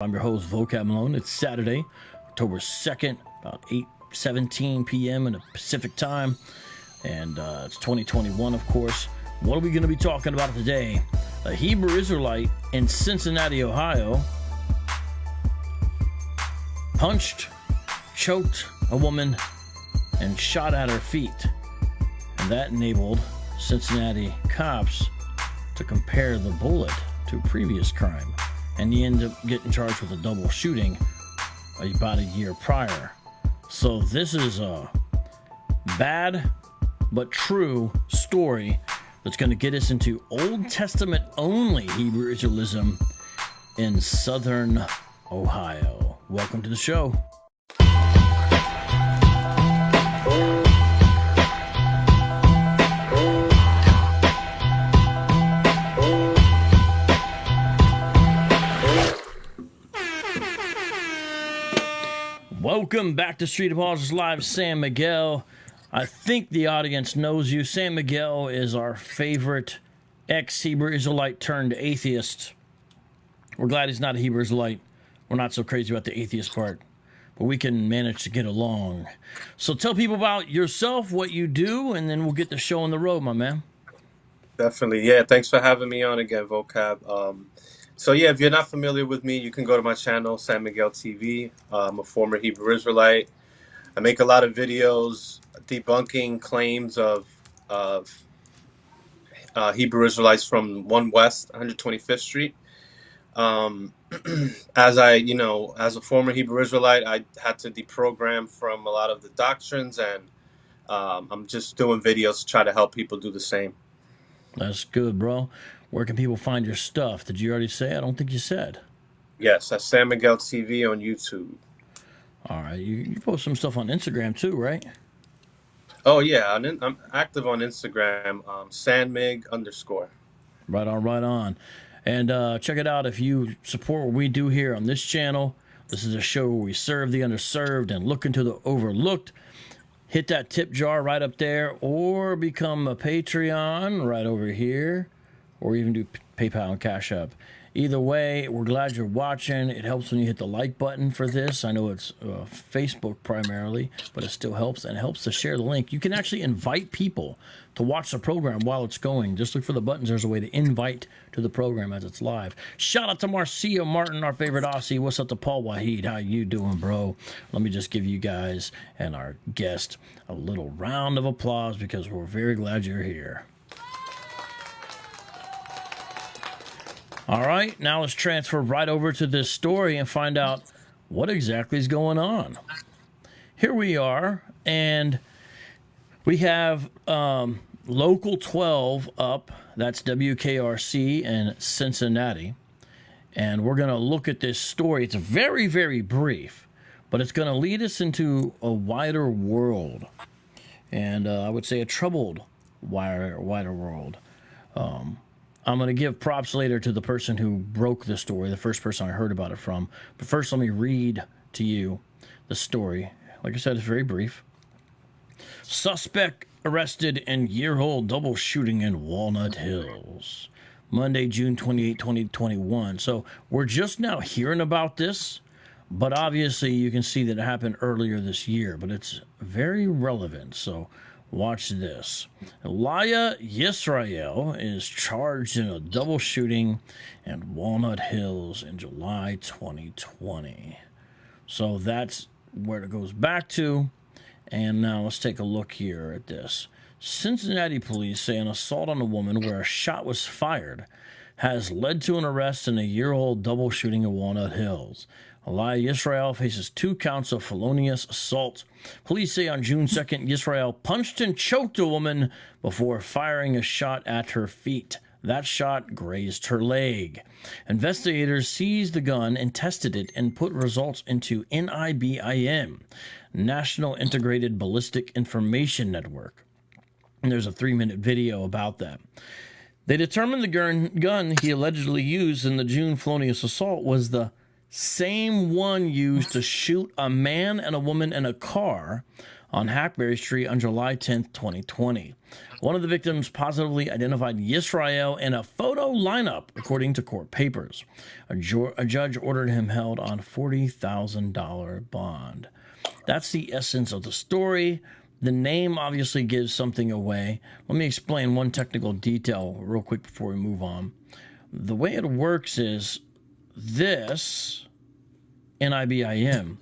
I'm your host, Vocab Malone. It's Saturday, October 2nd, about 8:17 p.m. in the Pacific time. And it's 2021, of course. What are we going to be talking about today? A Hebrew Israelite in Cincinnati, Ohio, punched, choked a woman, and shot at her feet. And that enabled Cincinnati cops to compare the bullet to a previous crime. And he ended up getting charged with a double shooting about a year prior. So this is a bad but true story that's going to get us into Old Testament only Hebrew Israelism in southern Ohio. Welcome to the show. Welcome back to Street Apologist Live, San Miguel. I think the audience knows you. San Miguel is our favorite ex-Hebrew Israelite turned atheist. We're glad he's not a Hebrew Israelite. We're not so crazy about the atheist part, but we can manage to get along. So tell people about yourself, what you do, and then we'll get the show on the road, my man. Definitely. Yeah, thanks for having me on again, Vocab. So yeah, if you're not familiar with me, you can go to my channel, San Miguel TV. I'm a former Hebrew Israelite. I make a lot of videos debunking claims of Hebrew Israelites from 1 West 125th Street. As a former Hebrew Israelite, I had to deprogram from a lot of the doctrines, and I'm just doing videos to try to help people do the same. That's good, bro. Where can people find your stuff? Did you already say? I don't think you said. Yes, that's San Miguel TV on YouTube. All right. You post some stuff on Instagram too, right? Oh, yeah. I'm active on Instagram, sanmig_. Right on, right on. And check it out if you support what we do here on this channel. This is a show where we serve the underserved and look into the overlooked. Hit that tip jar right up there, or become a Patreon right over here, or even do PayPal and Cashapp. Either way, we're glad you're watching. It helps when you hit the like button for this. I know it's Facebook primarily, but it still helps, and it helps to share the link. You can actually invite people to watch the program while it's going. Just look for the buttons. There's a way to invite to the program as it's live. Shout out to Marcia Martin, our favorite Aussie. What's up to Paul Wahid? How you doing, bro? Let me just give you guys and our guest a little round of applause because we're very glad you're here. All right, now let's transfer right over to this story and find out what exactly is going on. Here we are, and we have Local 12 up. That's WKRC in Cincinnati. And we're going to look at this story. It's very, very brief, but it's going to lead us into a wider world. And I would say a troubled wider world. I'm going to give props later to the person who broke the story, the first person I heard about it from. But first, let me read to you the story. Like I said, it's very brief. Suspect arrested in year-old double shooting in Walnut Hills. Monday, June 28, 2021. So we're just now hearing about this, but obviously you can see that it happened earlier this year, but it's very relevant. So watch this. Eliyah Yisrael is charged in a double shooting in Walnut Hills in July 2020. So that's where it goes back to. And now let's take a look here at this. Cincinnati police say an assault on a woman where a shot was fired has led to an arrest in a year-old double shooting in Walnut Hills. Eliyah Yisrael faces 2 counts of felonious assault. Police say on June 2nd, Yisrael punched and choked a woman before firing a shot at her feet. That shot grazed her leg. Investigators seized the gun and tested it and put results into NIBIN, National Integrated Ballistic Information Network. And there's a 3-minute video about that. They determined the gun he allegedly used in the June felonious assault was the same one used to shoot a man and a woman in a car on Hackberry Street on July 10th, 2020. One of the victims positively identified Yisrael in a photo lineup, according to court papers. A judge ordered him held on $40,000 bond. That's the essence of the story. The name obviously gives something away. Let me explain one technical detail real quick before we move on. The way it works is this NIBIM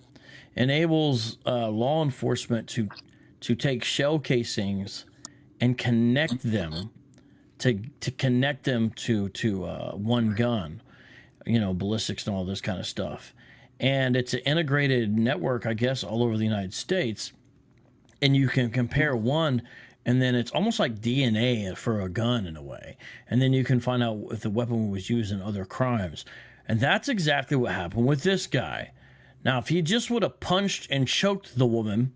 enables law enforcement to take shell casings and connect them to one gun, ballistics and all this kind of stuff. And it's an integrated network, I guess, all over the United States. And you can compare one, and then it's almost like DNA for a gun in a way. And then you can find out if the weapon was used in other crimes. And that's exactly what happened with this guy. Now, if he just would have punched and choked the woman,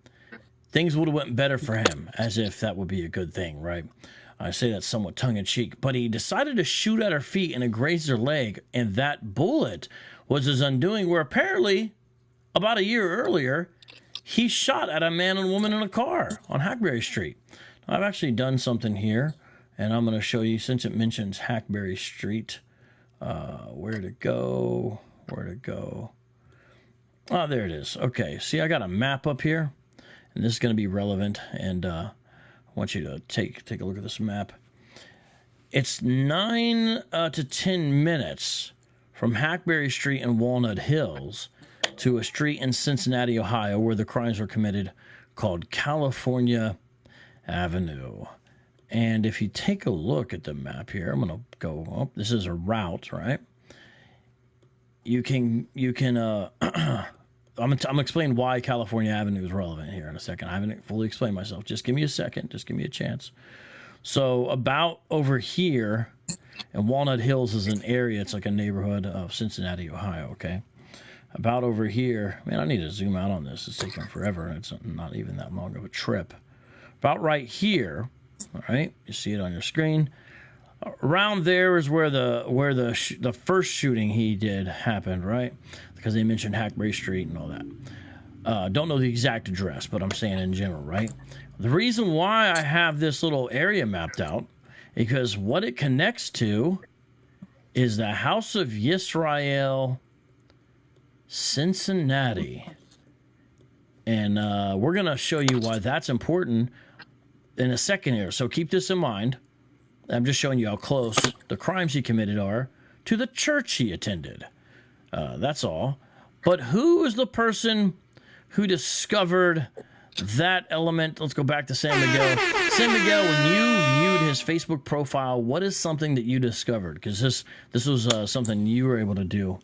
things would have went better for him, as if that would be a good thing, right? I say that somewhat tongue-in-cheek. But he decided to shoot at her feet and it grazed her leg, and that bullet was his undoing, where apparently, about a year earlier, he shot at a man and woman in a car on Hackberry Street. I've actually done something here, and I'm going to show you, since it mentions Hackberry Street, where to go. Oh, there it is. Okay, see, I got a map up here, and this is going to be relevant, and I want you to take a look at this map. It's 9 to 10 minutes from Hackberry Street in Walnut Hills to a street in Cincinnati, Ohio, where the crimes were committed, called California Avenue. And if you take a look at the map here, I'm going to go, oh, this is a route, right? You can I'm going to explain why California Avenue is relevant here in a second. I haven't fully explained myself. Just give me a second. Just give me a chance. So about over here, and Walnut Hills is an area, it's like a neighborhood of Cincinnati, Ohio, okay? About over here, man, I need to zoom out on this. It's taking forever, and it's not even that long of a trip. About right here, all right, you see it on your screen. Around there is where the first shooting he did happened, right? Because they mentioned Hackberry Street and all that. Don't know the exact address, but I'm saying in general, right? The reason why I have this little area mapped out, because what it connects to is the House of Yisrael, Cincinnati. And we're going to show you why that's important in a second here. So keep this in mind. I'm just showing you how close the crimes he committed are to the church he attended. That's all. But who is the person who discovered that element? Let's go back to San Miguel. San Miguel, when you viewed his Facebook profile, what is something that you discovered? Because this was something you were able to do.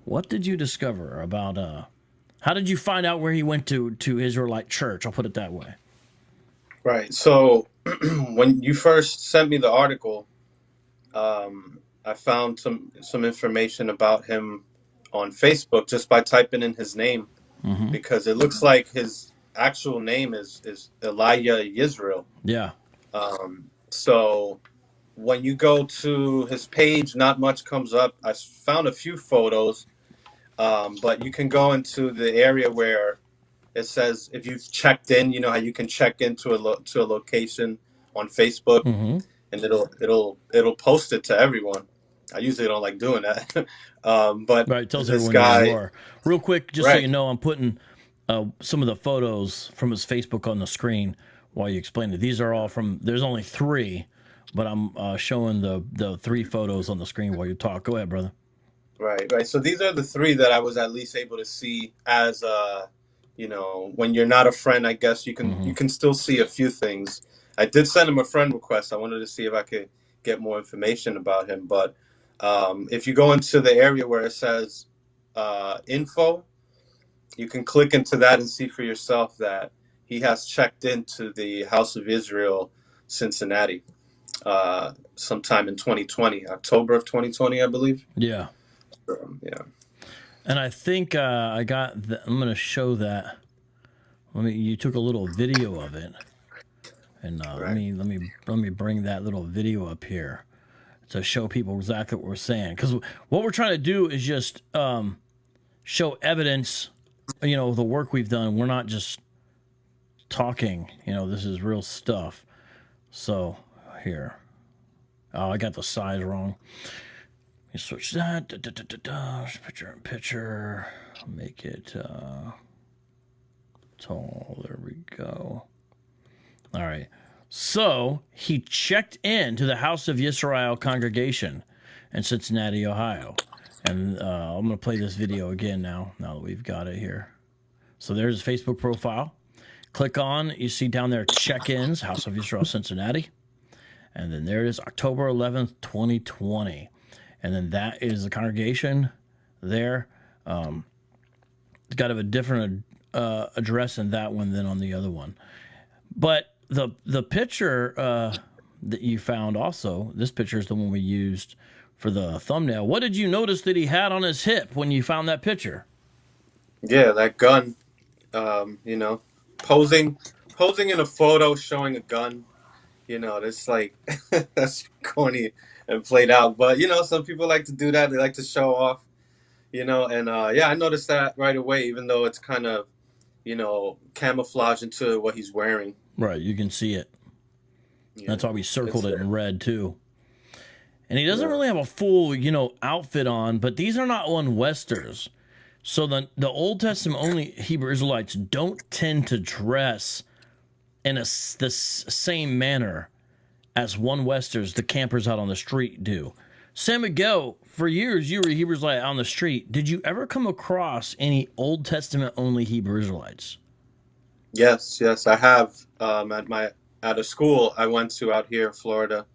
What did you discover about... how did you find out where he went to Israelite church? I'll put it that way. Right. So when you first sent me the article, I found some information about him on Facebook just by typing in his name, because it looks like his actual name is Eliyah Yisrael. Yeah. So when you go to his page, not much comes up. I found a few photos, but you can go into the area where it says if you've checked in, you know how you can check into a location on Facebook, and it'll post it to everyone. I usually don't like doing that, but right, tells this everyone guy, who you are. Real quick, just so right. you know, I'm putting some of the photos from his Facebook on the screen while you explain it. These are all from. There's only 3, but I'm showing the 3 photos on the screen while you talk. Go ahead, brother. Right. So these are the 3 that I was at least able to see as when you're not a friend, I guess you can still see a few things. I did send him a friend request. I wanted to see if I could get more information about him. But if you go into the area where it says info, you can click into that and see for yourself that he has checked into the House of Israel, Cincinnati, sometime in 2020, October of 2020, I believe. Yeah. Yeah. And I think I got. I'm going to show that. You took a little video of it, and Right. let me bring that little video up here to show people exactly what we're saying. Because what we're trying to do is just show evidence. The work we've done. We're not just talking. You know, this is real stuff. So here, oh, I got the size wrong. Let me switch that. Picture in picture. Make it tall. There we go. All right. So he checked in to the House of Yisrael congregation in Cincinnati, Ohio. And I'm going to play this video again now that we've got it here. So there's his Facebook profile. Click on, you see down there, check-ins, House of Yisrael, Cincinnati. And then there it is, October 11th, 2020. And then that is the congregation there. It's got a different address in that one than on the other one. But the picture that you found also, this picture is the one we used for the thumbnail. What did you notice that he had on his hip when you found that picture? Yeah, that gun. You know, posing in a photo showing a gun. You know, that's like that's corny and played out. But you know, some people like to do that. They like to show off. You know, and yeah, I noticed that right away. Even though it's kind of, you know, camouflage into what he's wearing. Right, you can see it. Yeah, that's why we circled it in red too. And he doesn't really have a full, you know, outfit on, but these are not one Westers. So the Old Testament only Hebrew Israelites don't tend to dress in the same manner as one Westers, the campers out on the street, do. San Miguel, for years you were a Hebrew Israelite on the street. Did you ever come across any Old Testament only Hebrew Israelites? Yes, I have. At a school I went to out here in Florida.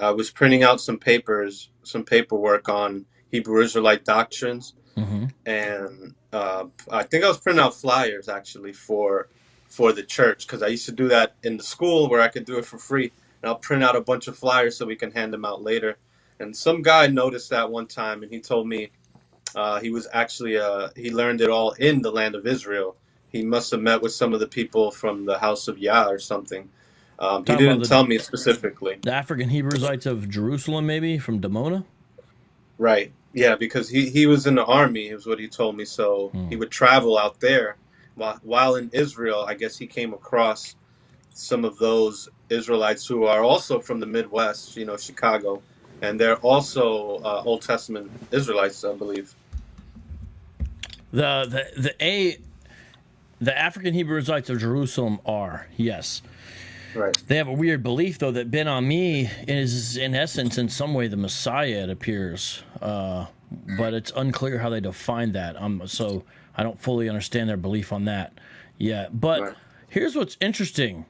I was printing out some paperwork on Hebrew Israelite doctrines, and I think I was printing out flyers actually for the church, because I used to do that in the school where I could do it for free. And I'll print out a bunch of flyers so we can hand them out later. And some guy noticed that one time, and he told me he was actually he learned it all in the land of Israel. He must have met with some of the people from the house of Yah or something. He didn't tell me specifically. The African Hebrew Israelites of Jerusalem, maybe, from Dimona? Right. Yeah, because he was in the army, is what he told me. So he would travel out there. While in Israel, I guess he came across some of those Israelites who are also from the Midwest, you know, Chicago. And they're also Old Testament Israelites, I believe. The African Hebrew Israelites of Jerusalem are, yes. Right. They have a weird belief, though, that Ben Ami is, in essence, in some way, the Messiah, it appears. But it's unclear how they define that. So I don't fully understand their belief on that yet. But here's what's interesting.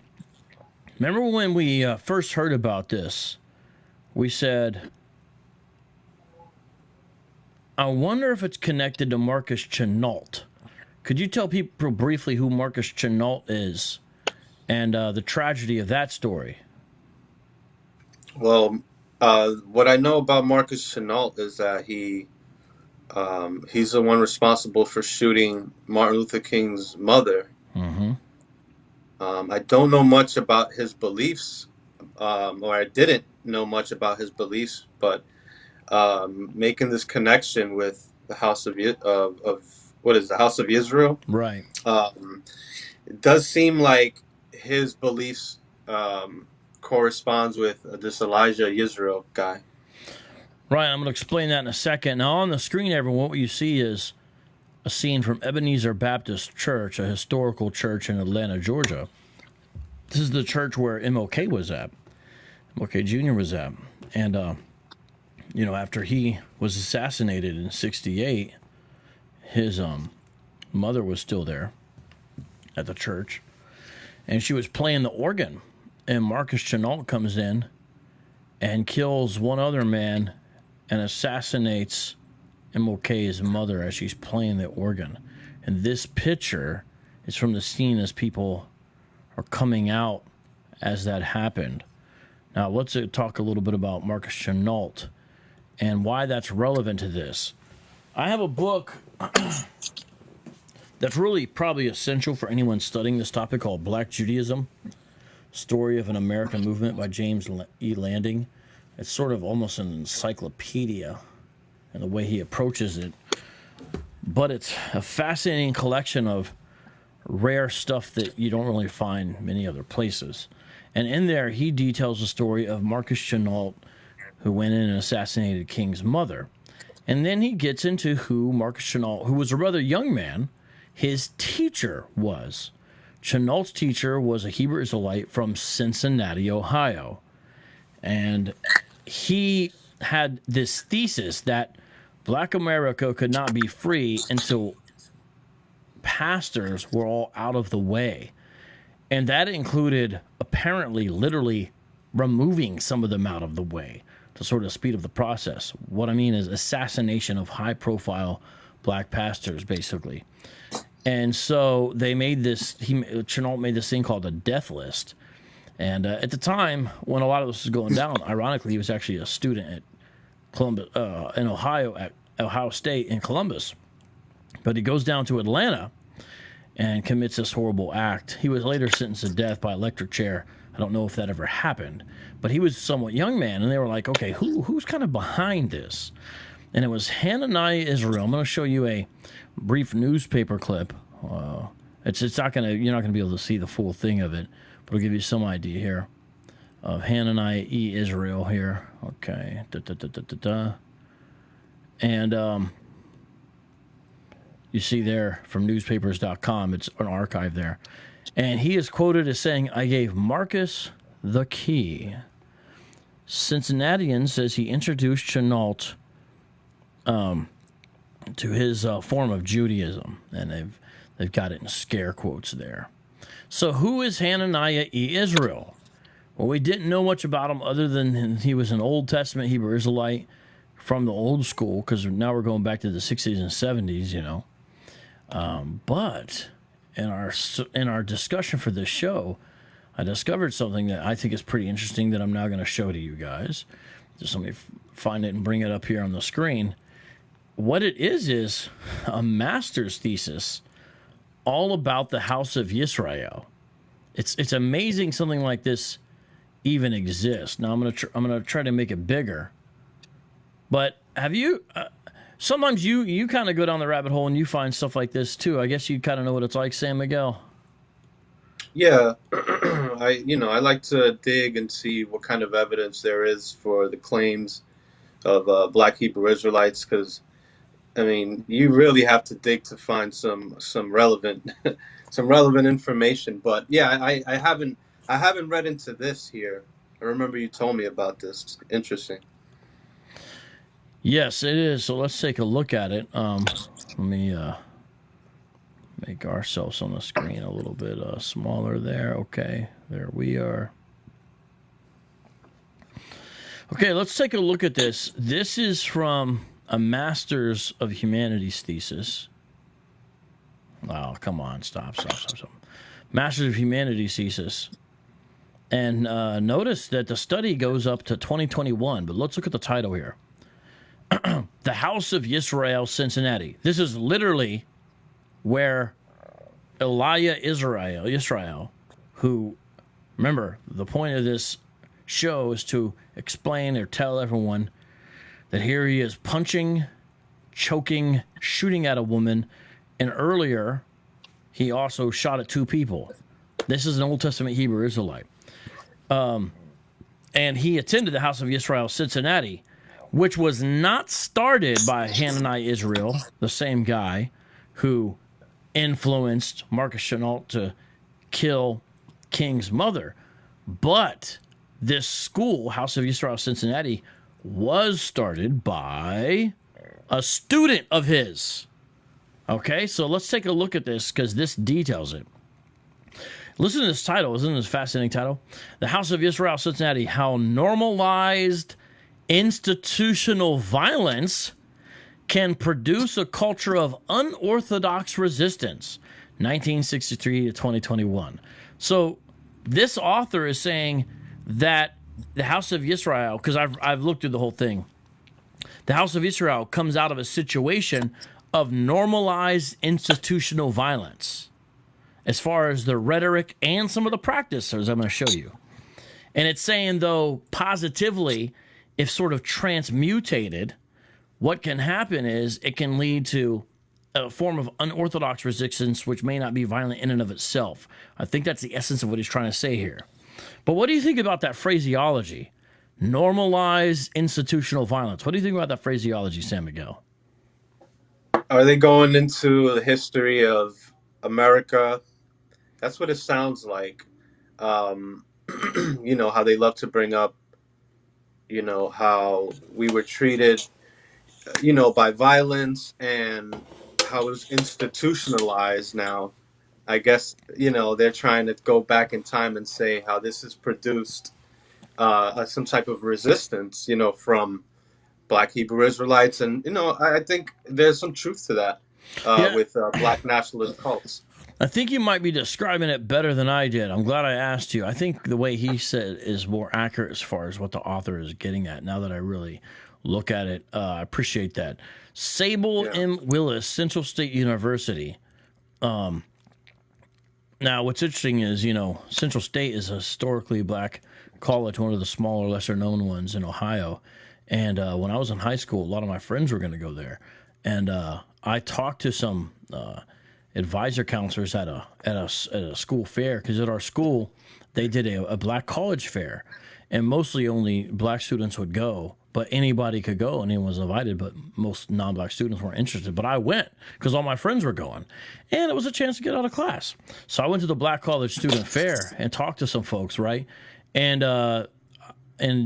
Remember when we first heard about this? We said, I wonder if it's connected to Marcus Chenault. Could you tell people briefly who Marcus Chenault is and the tragedy of that story? Well, what I know about Marcus Chenault is that he's the one responsible for shooting Martin Luther King's mother. I don't know much about his beliefs, or I didn't know much about his beliefs, but making this connection with the house of what is the House of Israel? Right. It does seem like his beliefs corresponds with this Eliyah Yisrael guy. Right, I'm going to explain that in a second. Now, on the screen, everyone, what you see is a scene from Ebenezer Baptist Church, a historical church in Atlanta, Georgia. This is the church where MLK was at. MLK Jr. was at. And, you know, after he was assassinated in 1968, his mother was still there at the church. And she was playing the organ. And Marcus Chenault comes in and kills one other man and assassinates MLK's mother as she's playing the organ. And this picture is from the scene as people are coming out as that happened. Now, let's talk a little bit about Marcus Chenault and why that's relevant to this. I have a book that's really probably essential for anyone studying this topic called Black Judaism, Story of an American Movement by James E. Landing. It's sort of almost an encyclopedia in the way he approaches it. But it's a fascinating collection of rare stuff that you don't really find many other places. And in there, he details the story of Marcus Chenault, who went in and assassinated King's mother. And then he gets into who Marcus Chenault, who was a rather young man, his teacher was. Chennault's teacher was a Hebrew Israelite from Cincinnati, Ohio. And he had this thesis that Black America could not be free until pastors were all out of the way. And that included apparently literally removing some of them out of the way to sort of speed up the process. What I mean is assassination of high-profile black pastors, basically. And so they made this, Chennault made this thing called a death list. And at the time, when a lot of this was going down, ironically, he was actually a student at Columbus, in Ohio, at Ohio State in Columbus. But he goes down to Atlanta and commits this horrible act. He was later sentenced to death by electric chair. I don't know if that ever happened. But he was a somewhat young man, and they were like, okay, who's kind of behind this? And it was Hananiah Israel. I'm going to show you a brief newspaper clip. It's not going to, you're not going to be able to see the full thing of it, but I'll give you some idea here of Hananiah E. Israel here. Okay. And you see there from newspapers.com, it's an archive there. And he is quoted as saying, I gave Marcus the key. Cincinnatian says he introduced Chennault to his form of Judaism, and they've got it in scare quotes there. So who is Hananiah E. Israel? Well, we didn't know much about him other than he was an Old Testament Hebrew Israelite from the old school, because now we're going back to the 60s and 70s, you know. But in our discussion for this show, I discovered something that I think is pretty interesting that I'm now going to show to you guys. Just let me find it and bring it up here on the screen. What it is a master's thesis all about the house of Yisrael. It's amazing something like this even exists. Now I'm gonna try to make it bigger. But have you? Sometimes you kind of go down the rabbit hole and you find stuff like this too. I guess you kind of know what it's like, San Miguel. Yeah, I like to dig and see what kind of evidence there is for the claims of Black Hebrew Israelites, because I mean, you really have to dig to find some relevant some relevant information. But yeah, I haven't read into this here. I remember you told me about this. Interesting. Yes, it is. So let's take a look at it. Let me make ourselves on the screen a little bit smaller there. Okay, there we are. Okay, let's take a look at this. This is from a Masters of Humanities thesis. Oh, come on, stop. Masters of Humanities thesis. And notice that the study goes up to 2021, but let's look at the title here. The House of Yisrael, Cincinnati. This is literally where Eliyah Yisrael, who, remember, the point of this show is to explain or tell everyone that here he is punching, choking, shooting at a woman, and earlier he also shot at 2 people. This is an Old Testament Hebrew Israelite. And he attended the House of Yisrael, Cincinnati, which was not started by Hananiah Israel, the same guy who influenced Marcus Chenault to kill King's mother. But this school, House of Yisrael, Cincinnati, was started by a student of his. Okay, so let's take a look at this because this details it. Listen to this title. Isn't this a fascinating title? The House of Yisrael, Cincinnati, How Normalized Institutional Violence Can Produce a Culture of Unorthodox Resistance, 1963 to 2021. So this author is saying that the House of Yisrael, because I've looked through the whole thing, the House of Israel comes out of a situation of normalized institutional violence as far as the rhetoric and some of the practices I'm going to show you. And it's saying, though, positively, if sort of transmutated, what can happen is it can lead to a form of unorthodox resistance which may not be violent in and of itself. I think that's the essence of what he's trying to say here. But what do you think about that phraseology? Normalize institutional violence. What do you think about that phraseology, San Miguel? Are they going into the history of America? That's what it sounds like. You know, how they love to bring up, you know, how we were treated, you know, by violence and how it was institutionalized now. I guess, you know, they're trying to go back in time and say how this has produced some type of resistance, you know, from Black Hebrew Israelites. And, you know, I think there's some truth to that with Black nationalist cults. I think you might be describing it better than I did. I'm glad I asked you. I think the way he said is more accurate as far as what the author is getting at. Now that I really look at it, I appreciate that. Sable M. Willis, Central State University. Now, what's interesting is, you know, Central State is a historically black college, one of the smaller, lesser-known ones in Ohio. And when I was in high school, a lot of my friends were going to go there. And I talked to some advisor counselors at a school fair, because at our school they did a black college fair, and mostly only black students would go, but anybody could go, anyone was invited, but most non-black students weren't interested. But I went because all my friends were going, and it was a chance to get out of class. So I went to the black college student fair and talked to some folks, right, and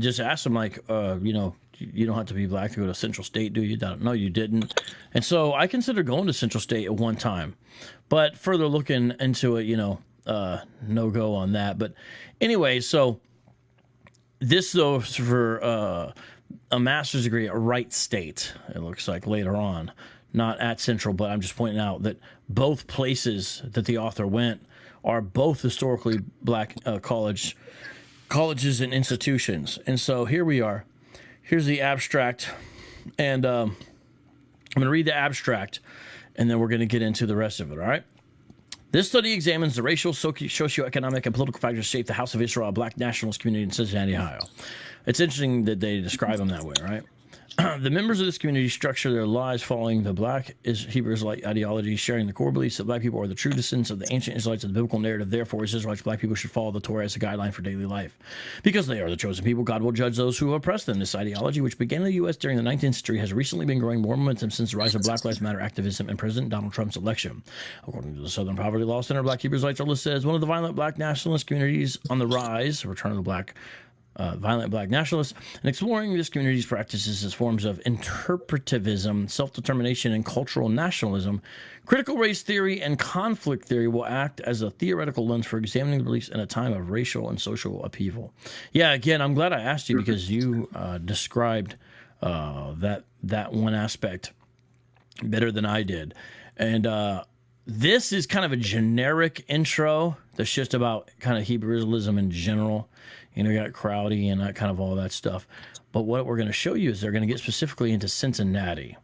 just asked them, like, you know, you don't have to be black to go to Central State, do you? No, you didn't. And so I considered going to Central State at one time, but further looking into it, you know, no go on that. But anyway, so this, though, for a master's degree at Wright State, it looks like later on, not at Central, but I'm just pointing out that both places that the author went are both historically black colleges and institutions. And so here we are. Here's the abstract, and I'm going to read the abstract, and then we're going to get into the rest of it, all right? This study examines the racial, socioeconomic, and political factors that shape the House of Israel, a black nationalist community in Cincinnati, Ohio. It's interesting that they describe them that way, right? The members of this community structure their lives following the Black Hebrew Israelite ideology, sharing the core beliefs that black people are the true descendants of the ancient Israelites of the biblical narrative. Therefore, as Israelites, black people should follow the Torah as a guideline for daily life. Because they are the chosen people, God will judge those who oppress them. This ideology, which began in the U.S. during the 19th century, has recently been growing more momentum since the rise of Black Lives Matter activism and President Donald Trump's election. According to the Southern Poverty Law Center, Black Hebrew Israelites are listed as one of the violent black nationalist communities on the rise. Return of the Black violent black nationalists, and exploring this community's practices as forms of interpretivism, self-determination, and cultural nationalism. Critical race theory and conflict theory will act as a theoretical lens for examining the beliefs in a time of racial and social upheaval. Yeah, again, I'm glad I asked you, because you described that one aspect better than I did. And this is kind of a generic intro that's just about kind of Hebrew Israelism in general. You know, you got Crowdy and that kind of all that stuff. But what we're going to show you is they're going to get specifically into Cincinnati.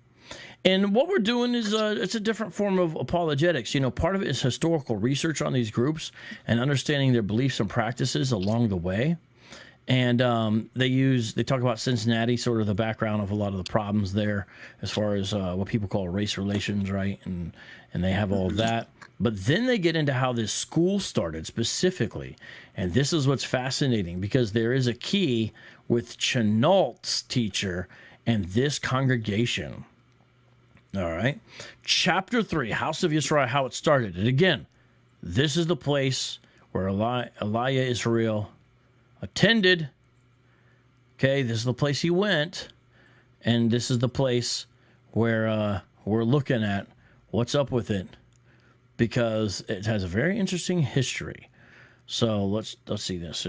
And what we're doing is it's a different form of apologetics. You know, part of it is historical research on these groups and understanding their beliefs and practices along the way. And they talk about Cincinnati, sort of the background of a lot of the problems there as far as what people call race relations, right? And they have all of that. But then they get into how this school started specifically. And this is what's fascinating, because there is a key with Chennault's teacher and this congregation. All right. Chapter 3, House of Yisrael, how it started. And again, this is the place where Eliyah Israel attended. Okay, this is the place he went. And this is the place where we're looking at what's up with it, because it has a very interesting history. So let's see this.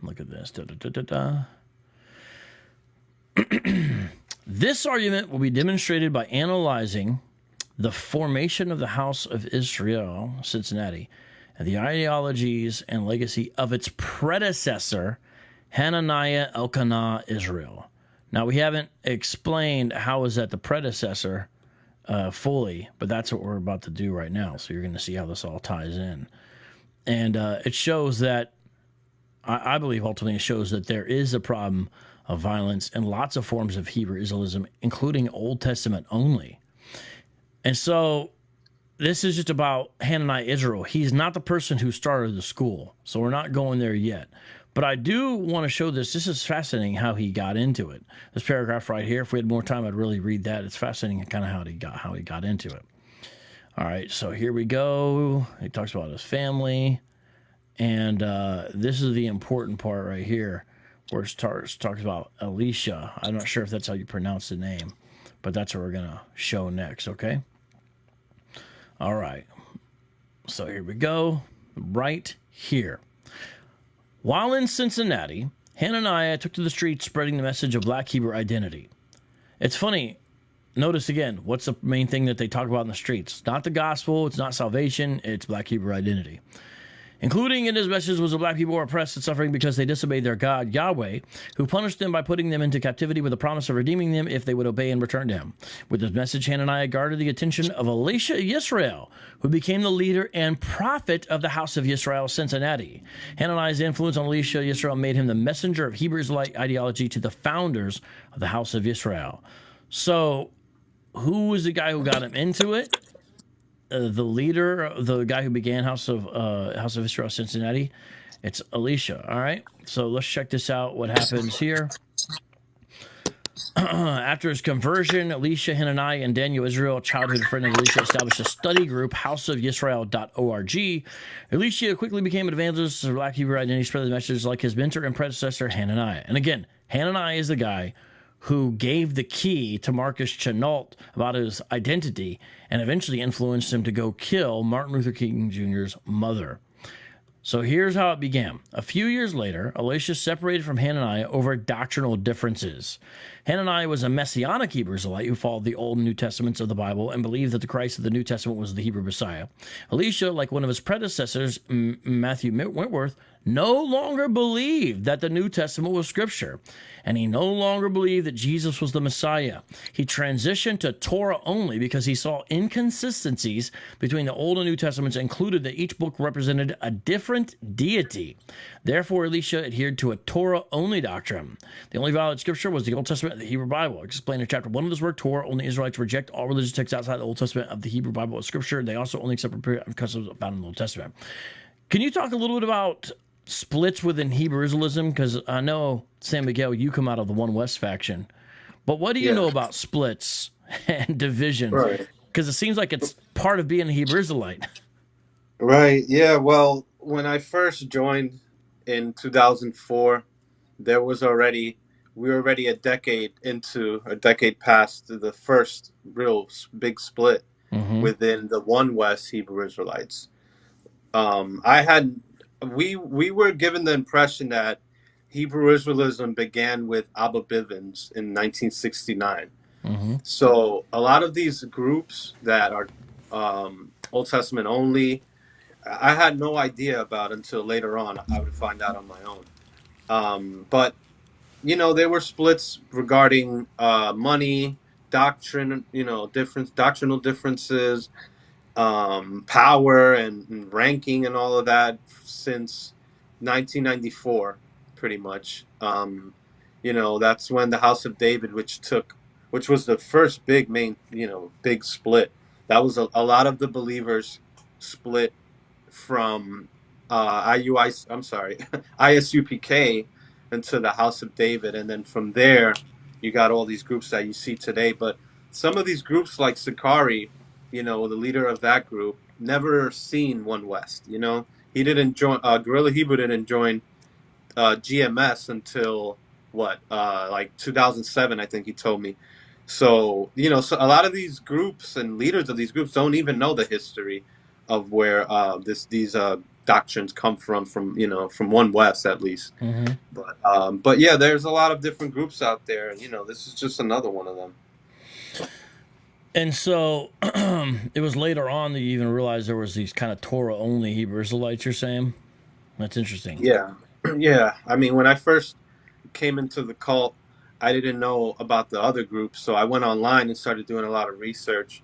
Look at this. This argument will be demonstrated by analyzing the formation of the House of Israel, Cincinnati, and the ideologies and legacy of its predecessor, Hananiah Israel. Now, we haven't explained how is that the predecessor fully, but that's what we're about to do right now. So you're going to see how this all ties in. And it shows that, I believe ultimately it shows that there is a problem of violence and lots of forms of Hebrew Israelism, including Old Testament only. And so this is just about Hananiah Israel. He's not the person who started the school, so we're not going there yet. But I do want to show this. This is fascinating how he got into it. This paragraph right here, if we had more time, I'd really read that. It's fascinating kind of how he got into it. All right, so here we go. He talks about his family. And this is the important part right here where it talks about Eliyah. I'm not sure if that's how you pronounce the name, but that's what we're going to show next, okay? All right. So here we go. Right here. While in Cincinnati, Hananiah took to the streets spreading the message of Black Hebrew identity. It's funny. Notice again, what's the main thing that they talk about in the streets? It's not the gospel. It's not salvation. It's Black Hebrew identity. Including in his message was the black people were oppressed and suffering because they disobeyed their God, Yahweh, who punished them by putting them into captivity with the promise of redeeming them if they would obey and return to him. With his message, Hananiah guarded the attention of Eliyah Yisrael, who became the leader and prophet of the house of Yisrael of Cincinnati. Hananiah's influence on Eliyah Yisrael made him the messenger of Hebrew Israelite ideology to the founders of the house of Yisrael. So, who was the guy who got him into it? The leader, the guy who began House of Israel Cincinnati, it's Eliyah. All right, so let's check this out. What happens here? After his conversion, Eliyah, Hananiah, and Daniel Israel, a childhood friend of Eliyah, established a study group, houseofyisrael.org. Eliyah quickly became an evangelist of Black Hebrew identity, spread the message like his mentor and predecessor, Hananiah. And again, Hananiah is the guy who gave the key to Marcus Chenault about his identity and eventually influenced him to go kill Martin Luther King Jr.'s mother. So here's how it began. A few years later, Eliyah separated from Hananiah over doctrinal differences. Hananiah was a Messianic Hebrew Israelite who followed the Old and New Testaments of the Bible and believed that the Christ of the New Testament was the Hebrew Messiah. Eliyah, like one of his predecessors, Matthew Whitworth, no longer believed that the New Testament was Scripture, and he no longer believed that Jesus was the Messiah. He transitioned to Torah only because he saw inconsistencies between the Old and New Testaments, included that each book represented a different deity. Therefore, Eliyah adhered to a Torah-only doctrine. The only valid Scripture was the Old Testament of the Hebrew Bible. Explained in chapter 1 of this work, Torah only Israelites reject all religious texts outside the Old Testament of the Hebrew Bible as Scripture. They also only accept customs found in the Old Testament. Can you talk a little bit about splits within Hebrew Israelism? Because I know, San Miguel, you come out of the One West faction. But what do you know about splits and divisions? Right. Because it seems like it's part of being a Hebrew Israelite. Right. Yeah. Well, when I first joined in 2004, we were already a decade past the first real big split within the One West Hebrew Israelites. We were given the impression that Hebrew Israelism began with Abba Bivens in 1969. So a lot of these groups that are Old Testament only, I had no idea about until later on. I would find out on my own. But there were splits regarding money, doctrine, doctrinal differences, power and ranking and all of that since 1994, pretty much. That's when the House of David, which was the first big split. That was a lot of the believers split from ISUPK into the House of David, and then from there you got all these groups that you see today. But some of these groups, like Sakari, the leader of that group, never seen One West. He didn't join. Guerrilla Hebrew didn't join GMS until like 2007, I think he told me. So so a lot of these groups and leaders of these groups don't even know the history of where these doctrines come from One West, at least. But yeah, there's a lot of different groups out there, and this is just another one of them. And so it was later on that you even realized there was these kind of Torah-only Hebrew Israelites, you're saying? That's interesting. Yeah. Yeah. I mean, when I first came into the cult, I didn't know about the other groups, so I went online and started doing a lot of research,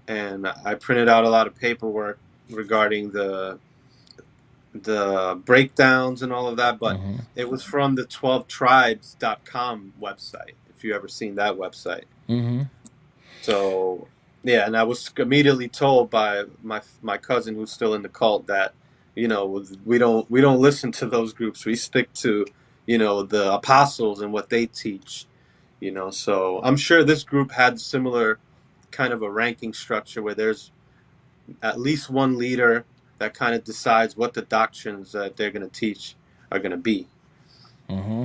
and I printed out a lot of paperwork regarding the breakdowns and all of that, but it was from the 12tribes.com website, if you ever seen that website. So Yeah, and I was immediately told by my cousin who's still in the cult that, we don't listen to those groups. We stick to, the apostles and what they teach. So I'm sure this group had similar kind of a ranking structure where there's at least one leader that kind of decides what the doctrines that they're going to teach are going to be. Mm-hmm.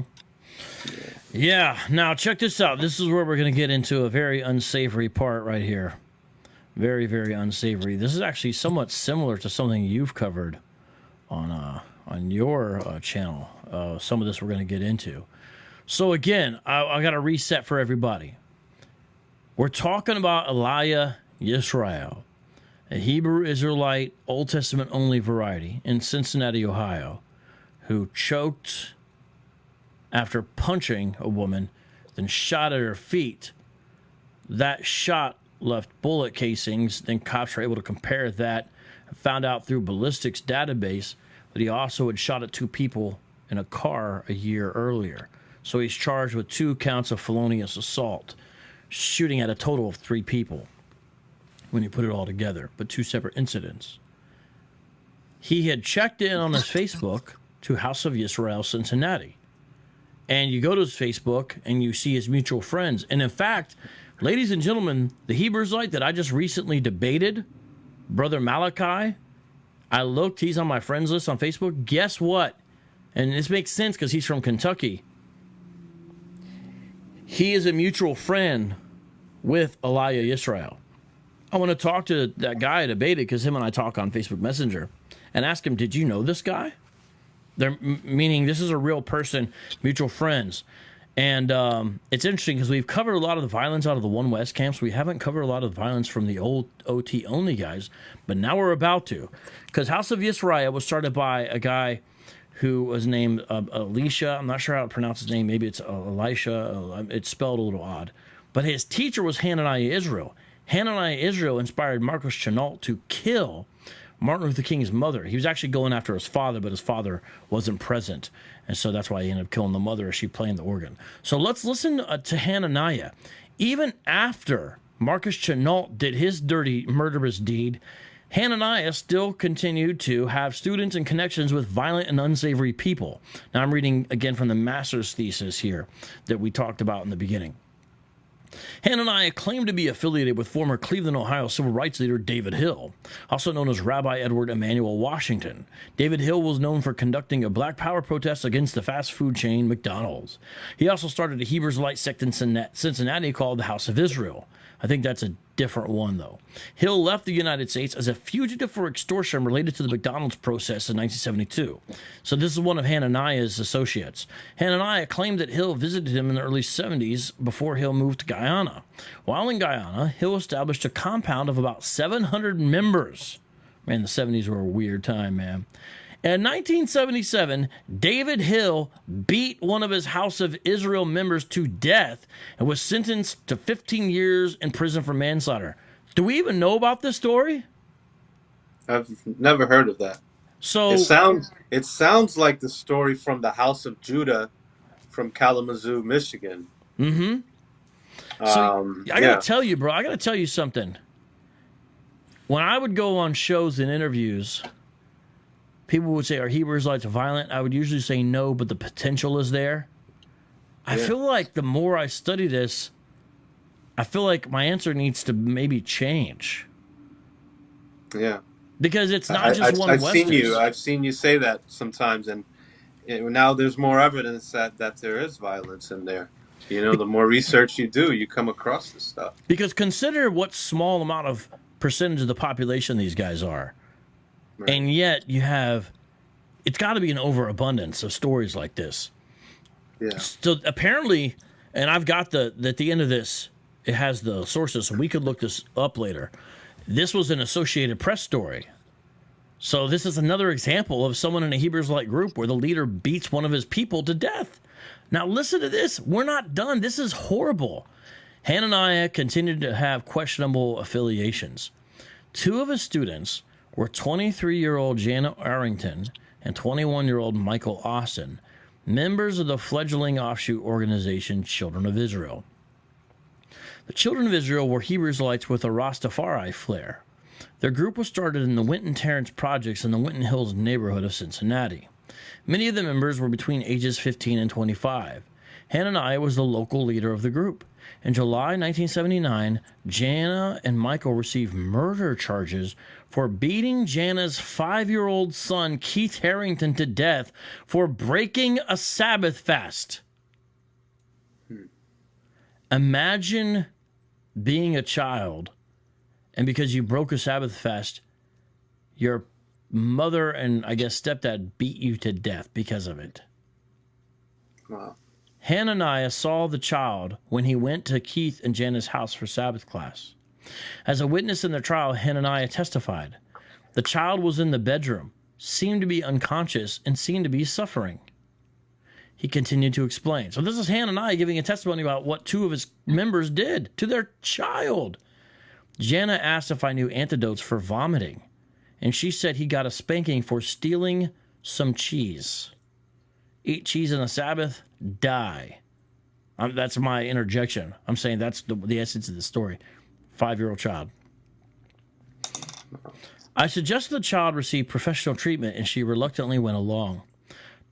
Yeah. Now check this out. This is where we're going to get into a very unsavory part right here. Very, very unsavory. This is actually somewhat similar to something you've covered on your channel. Some of this we're going to get into. So again, I got to reset for everybody. We're talking about Eliyah Yisrael, a Hebrew Israelite, Old Testament only variety in Cincinnati, Ohio, who choked after punching a woman, then shot at her feet. That shot left bullet casings. Then cops were able to compare that and found out through ballistics database that he also had shot at 2 people in a car a year earlier. So he's charged with 2 counts of felonious assault, shooting at a total of 3 people when you put it all together, but 2 separate incidents. He had checked in on his Facebook to House of Yisrael Cincinnati. And you go to his Facebook and you see his mutual friends. And in fact, ladies and gentlemen, the Hebrew Israelite that I just recently debated, Brother Malachi, I looked, he's on my friends list on Facebook. Guess what? And this makes sense because he's from Kentucky. He is a mutual friend with Eliyah Yisrael. I want to talk to that guy I debated because him and I talk on Facebook Messenger and ask him, did you know this guy? Meaning this is a real person, mutual friends. And it's interesting because we've covered a lot of the violence out of the One West camps. We haven't covered a lot of the violence from the old OT only guys, but now we're about to. Because House of Yisrael was started by a guy who was named Elisha. I'm not sure how to pronounce his name. Maybe it's Elisha. It's spelled a little odd. But his teacher was Hananiah Israel. Hananiah Israel inspired Marcus Chenault to kill Martin Luther King's mother. He was actually going after his father, but his father wasn't present. And so that's why he ended up killing the mother as she playing the organ. So let's listen to Hananiah. Even after Marcus Chenault did his dirty, murderous deed, Hananiah still continued to have students and connections with violent and unsavory people. Now I'm reading again from the master's thesis here that we talked about in the beginning. Hananiah claimed to be affiliated with former Cleveland, Ohio civil rights leader David Hill, also known as Rabbi Edward Emanuel Washington. David Hill was known for conducting a Black Power protest against the fast food chain McDonald's. He also started a Hebrew Israelite sect in Cincinnati called the House of Israel. I think that's a different one, though. Hill left the United States as a fugitive for extortion related to the McDonald's process in 1972. So this is one of Hananiah's associates. Hananiah claimed that Hill visited him in the early 70s before Hill moved to Guyana. While in Guyana, Hill established a compound of about 700 members. Man, the 70s were a weird time, man. In 1977, David Hill beat one of his House of Israel members to death and was sentenced to 15 years in prison for manslaughter. Do we even know about this story? I've never heard of that. So it sounds like the story from the House of Judah from Kalamazoo, Michigan. Mm-hmm. So I gotta tell you, bro, I gotta tell you something. When I would go on shows and interviews, people would say, are Hebrew Israelites violent? I would usually say no, but the potential is there. I feel like the more I study this, I feel like my answer needs to maybe change. Yeah. Because it's not just one Western. I've seen you say that sometimes, and now there's more evidence that there is violence in there. The more research you do, you come across this stuff. Because consider what small amount of percentage of the population these guys are. Right. And yet you have, it's got to be an overabundance of stories like this. Yeah. So apparently, and I've got at the end of this, it has the sources, so we could look this up later. This was an Associated Press story. So this is another example of someone in a Hebrew Israelite group where the leader beats one of his people to death. Now listen to this. We're not done. This is horrible. Hananiah continued to have questionable affiliations. 2 of his students were 23-year-old Janet Arrington and 21-year-old Michael Austin, members of the fledgling offshoot organization Children of Israel. The children of Israel were Hebrew Israelites with a Rastafari flair. Their group was started in the Winton Terrace projects in the Winton Hills neighborhood of Cincinnati. Many of the members were between ages 15 and 25. Hananiah was the local leader of the group. In July 1979, Jana and Michael received murder charges for beating Jana's 5-year-old son, Keith Arrington, to death for breaking a Sabbath fast. Imagine being a child, and because you broke a Sabbath fast, your mother and, I guess, stepdad beat you to death because of it. Wow. Hananiah saw the child when he went to Keith and Jana's house for Sabbath class. As a witness in the trial, Hananiah testified. The child was in the bedroom, seemed to be unconscious, and seemed to be suffering. He continued to explain. So this is Hananiah giving a testimony about what 2 of his members did to their child. Jana asked if I knew antidotes for vomiting, and she said he got a spanking for stealing some cheese. Eat cheese on the Sabbath, die. That's my interjection. I'm saying that's the essence of the story. 5-year-old child. I suggested the child receive professional treatment, and she reluctantly went along.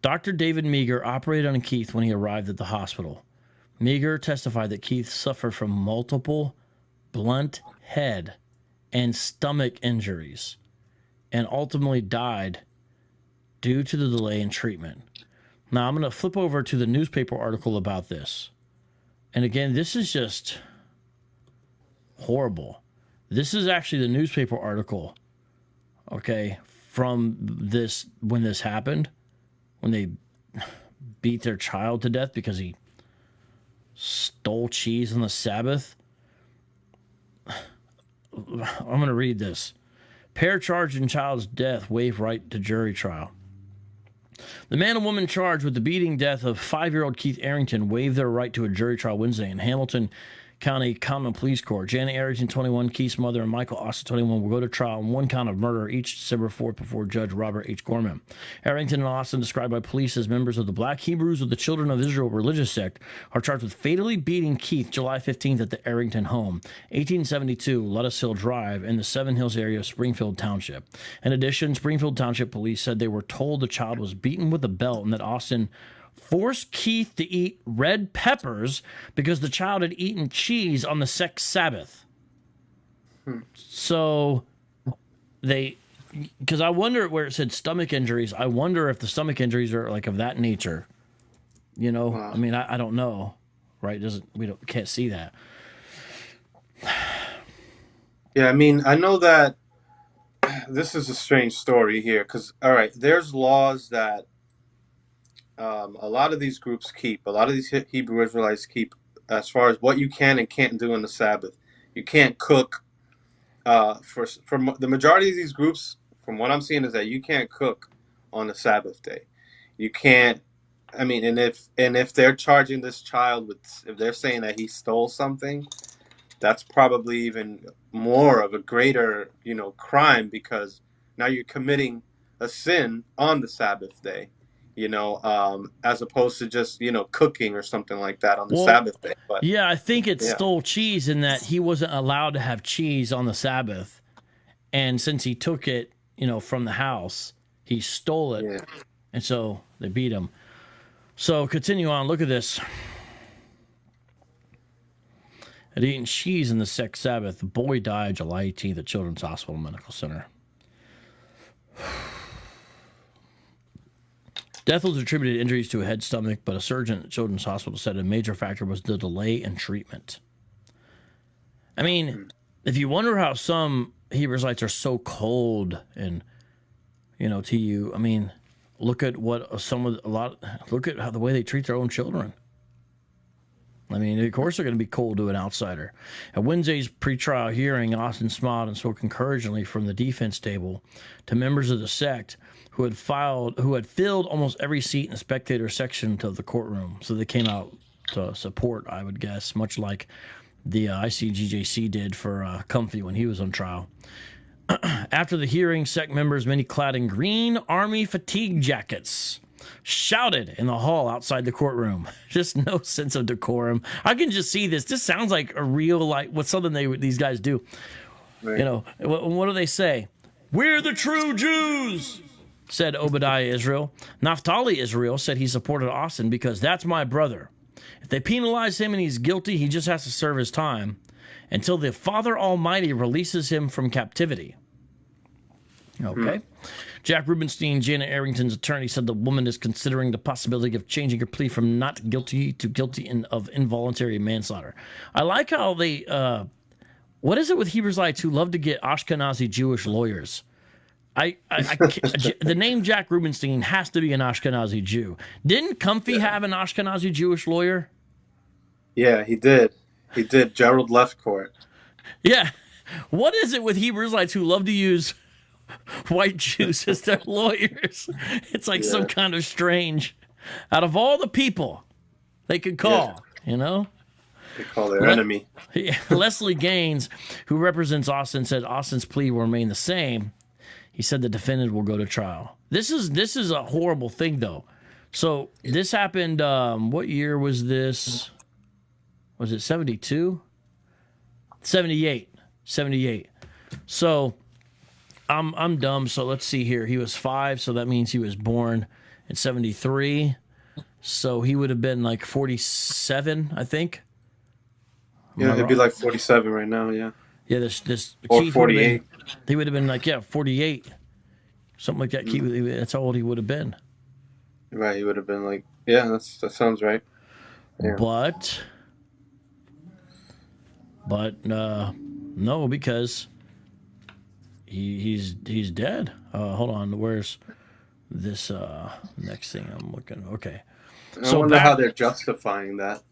Dr. David Meager operated on Keith when he arrived at the hospital. Meager testified that Keith suffered from multiple blunt head and stomach injuries and ultimately died due to the delay in treatment. Now, I'm going to flip over to the newspaper article about this. And again, this is just horrible. This is actually the newspaper article, okay, from this, when this happened, when they beat their child to death because he stole cheese on the Sabbath. I'm going to read this. Pair charged in child's death waive right to jury trial. The man and woman charged with the beating death of 5-year-old Keith Arrington waived their right to a jury trial Wednesday in Hamilton County Common Pleas Court. Janet Arrington, 21, Keith's mother, and Michael Austin, 21, will go to trial on 1 count of murder each December 4th before Judge Robert H. Gorman. Arrington and Austin, described by police as members of the Black Hebrews of the Children of Israel religious sect, are charged with fatally beating Keith July 15th at the Arrington home, 1872 Lettuce Hill Drive, in the Seven Hills area of Springfield Township. In addition, Springfield Township police said they were told the child was beaten with a belt and that Austin forced Keith to eat red peppers because the child had eaten cheese on the sex Sabbath. So because I wonder, where it said stomach injuries, I wonder if the stomach injuries are like of that nature. You know, wow. I mean, I don't know, right? Can't see that. Yeah, I mean, I know that this is a strange story here because, all right, there's laws that a lot of these groups keep, a lot of these Hebrew Israelites keep, as far as what you can and can't do on the Sabbath. You can't cook. For the majority of these groups, from what I'm seeing, is that you can't cook on the Sabbath day. You can't. I mean, and if they're charging this child with, if they're saying that he stole something, that's probably even more of a greater, crime, because now you're committing a sin on the Sabbath day. As opposed to just, cooking or something like that on the Sabbath day. But, yeah, I think it stole cheese in that he wasn't allowed to have cheese on the Sabbath. And since he took it, from the house, he stole it. Yeah. And so they beat him. So continue on. Look at this. Had eaten cheese in the sex Sabbath. The boy died July 18th at Children's Hospital Medical Center. Death was attributed to injuries to a head, stomach, but a surgeon at Children's Hospital said a major factor was the delay in treatment. I mean, if you wonder how some Hebrew Israelites are so cold and, to you, I mean, look at look at how the way they treat their own children. I mean, of course they're going to be cold to an outsider. At Wednesday's pretrial hearing, Austin smiled and spoke encouragingly from the defense table to members of the sect who had filled almost every seat in the spectator section of the courtroom. So they came out to support, I would guess, much like the ICGJC did for Comfy when he was on trial. After the hearing, sect members, many clad in green army fatigue jackets, shouted in the hall outside the courtroom. Just no sense of decorum. I can just see this. This sounds like a real, like, what's something these guys do. Right. You know, what do they say? We're the true Jews, said Obadiah Israel. Naphtali Israel said he supported Austin because that's my brother. If they penalize him and he's guilty, he just has to serve his time until the Father Almighty releases him from captivity. Okay. Jack Rubenstein, Janet Arrington's attorney, said the woman is considering the possibility of changing her plea from not guilty to guilty of involuntary manslaughter. I like how they, what is it with Hebrew Israelites who love to get Ashkenazi Jewish lawyers? The name Jack Rubenstein has to be an Ashkenazi Jew. Didn't Comfy have an Ashkenazi Jewish lawyer? Yeah, he did. He did. Gerald Lefcourt. Yeah. What is it with Hebrew Israelites who love to use white Jews as their lawyers? It's like some kind of strange. Out of all the people they could call, you know? They call their enemy. Leslie Gaines, who represents Austin, said Austin's plea will remain the same. He said the defendant will go to trial. This is a horrible thing, though. So this happened, what year was this? Was it 72? 78. 78. So I'm dumb, so let's see here. He was 5, so that means he was born in 73. So he would have been like 47, I think. Yeah, he'd be like 47 right now, yeah. Yeah, this or 48. He would have been like, 48. Something like that. That's how old he would have been. Right, he would have been like, that sounds right. Yeah. But no, because he's dead. Hold on, where's this next thing I'm looking? Okay. I wonder how they're justifying that.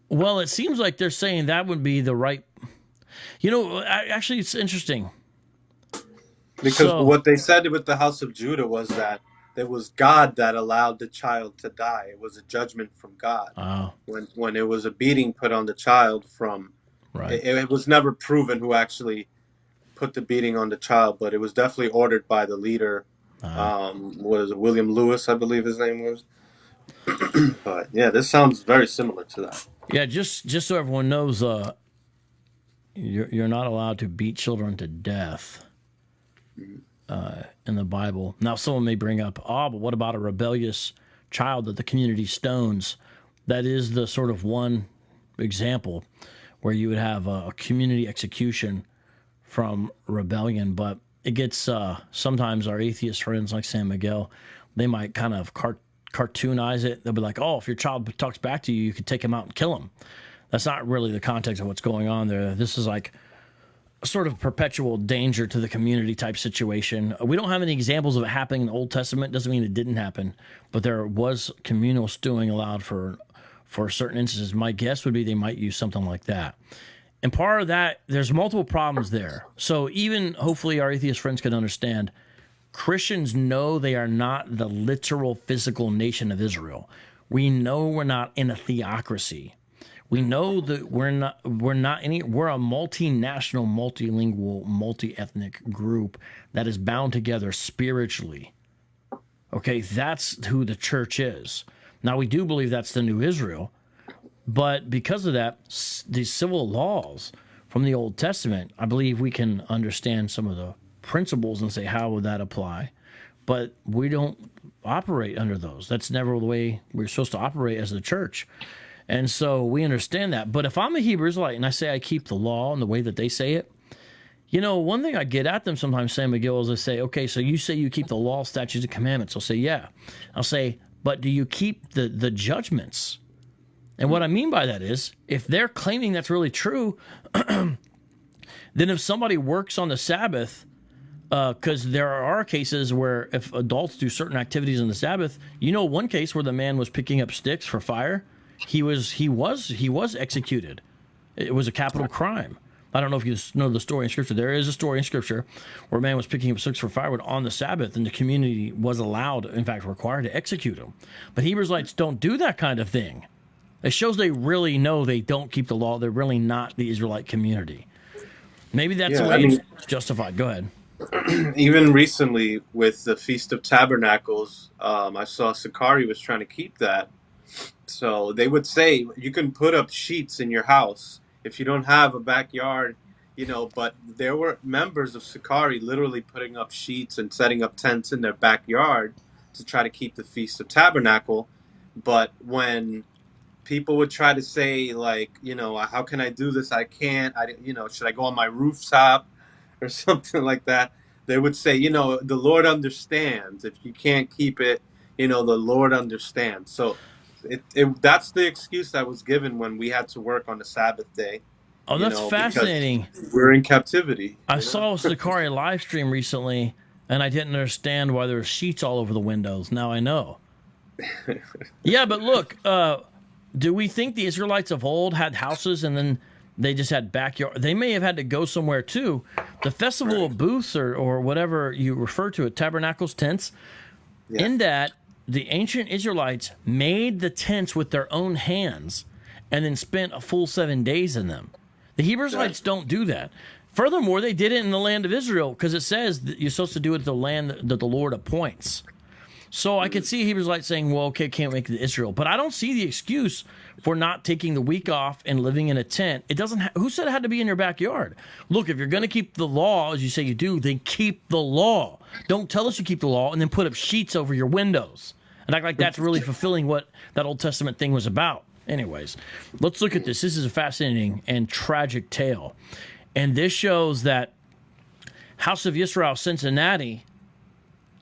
Well, it seems like they're saying that would be the right. You know, actually, it's interesting. Because what they said with the house of Judah was that it was God that allowed the child to die. It was a judgment from God. When it was a beating put on the child from... Right. It was never proven who actually put the beating on the child, but it was definitely ordered by the leader. What is it? William Lewis, I believe his name was. But yeah, this sounds very similar to that. Yeah, just so everyone knows, you're not allowed to beat children to death in the Bible. Now, someone may bring up, but what about a rebellious child that the community stones? That is the sort of one example where you would have a community execution from rebellion. But it gets, sometimes our atheist friends like San Miguel, they might kind of cartoonize it. They'll be like, if your child talks back to you, you could take him out and kill him. That's not really the context of what's going on there. This is like a sort of perpetual danger to the community type situation. We don't have any examples of it happening in the Old Testament. Doesn't mean it didn't happen, but there was communal stewing allowed for certain instances. My guess would be they might use something like that. And part of that, there's multiple problems there. So even hopefully our atheist friends can understand, Christians know they are not the literal physical nation of Israel. We know we're not in a theocracy. We know that we're a multinational, multilingual, multi-ethnic group that is bound together spiritually. Okay, that's who the church is. Now, we do believe that's the new Israel, but because of that, these civil laws from the Old Testament, I believe we can understand some of the principles and say, how would that apply? But we don't operate under those. That's never the way we're supposed to operate as a church. And so we understand that. But if I'm a Hebrew Israelite and I say I keep the law and the way that they say it, one thing I get at them sometimes, San Miguel, is I say, okay, so you say you keep the law, statutes, and commandments. I'll say, yeah. I'll say, but do you keep the judgments? And what I mean by that is, if they're claiming that's really true, then if somebody works on the Sabbath, because there are cases where if adults do certain activities on the Sabbath, one case where the man was picking up sticks for fire, he was executed. It was a capital crime. I don't know if you know the story in Scripture. There is a story in Scripture where a man was picking up sticks for firewood on the Sabbath, and the community was allowed, in fact, required to execute him. But Hebrewites don't do that kind of thing. It shows they really know they don't keep the law. They're really not the Israelite community. Maybe that's the way it's justified. Go ahead. Even recently with the Feast of Tabernacles, I saw Sakari was trying to keep that. So they would say you can put up sheets in your house if you don't have a backyard, but there were members of Sakari literally putting up sheets and setting up tents in their backyard to try to keep the Feast of Tabernacle. But when people would try to say, like, how can I do this? I can't. Should I go on my rooftop or something like that? They would say, the Lord understands. If you can't keep it, the Lord understands. So that's the excuse that was given when we had to work on the Sabbath day, Oh, that's because fascinating. we're in captivity. I saw a Sakari live stream recently, and I didn't understand why there were sheets all over the windows. Now I know. Yeah, but look, do we think the Israelites of old had houses and then they just had backyard? They may have had to go somewhere too. The Festival of Booths, or whatever you refer to it, tabernacles, tents, Yeah. in that the ancient Israelites made the tents with their own hands and then spent a full 7 days in them. The Hebrew Israelites don't do that. Furthermore, they did it in the land of Israel because it says that you're supposed to do it in the land that the Lord appoints. So I could see Hebrews like saying, well, okay, can't make it to Israel. But I don't see the excuse for not taking the week off and living in a tent. It doesn't. Who said it had to be in your backyard? Look, if you're going to keep the law, as you say you do, then keep the law. Don't tell us you keep the law and then put up sheets over your windows and act like that's really fulfilling what that Old Testament thing was about. Anyways, let's look at this. This is a fascinating and tragic tale. And this shows that House of Yisrael of Cincinnati,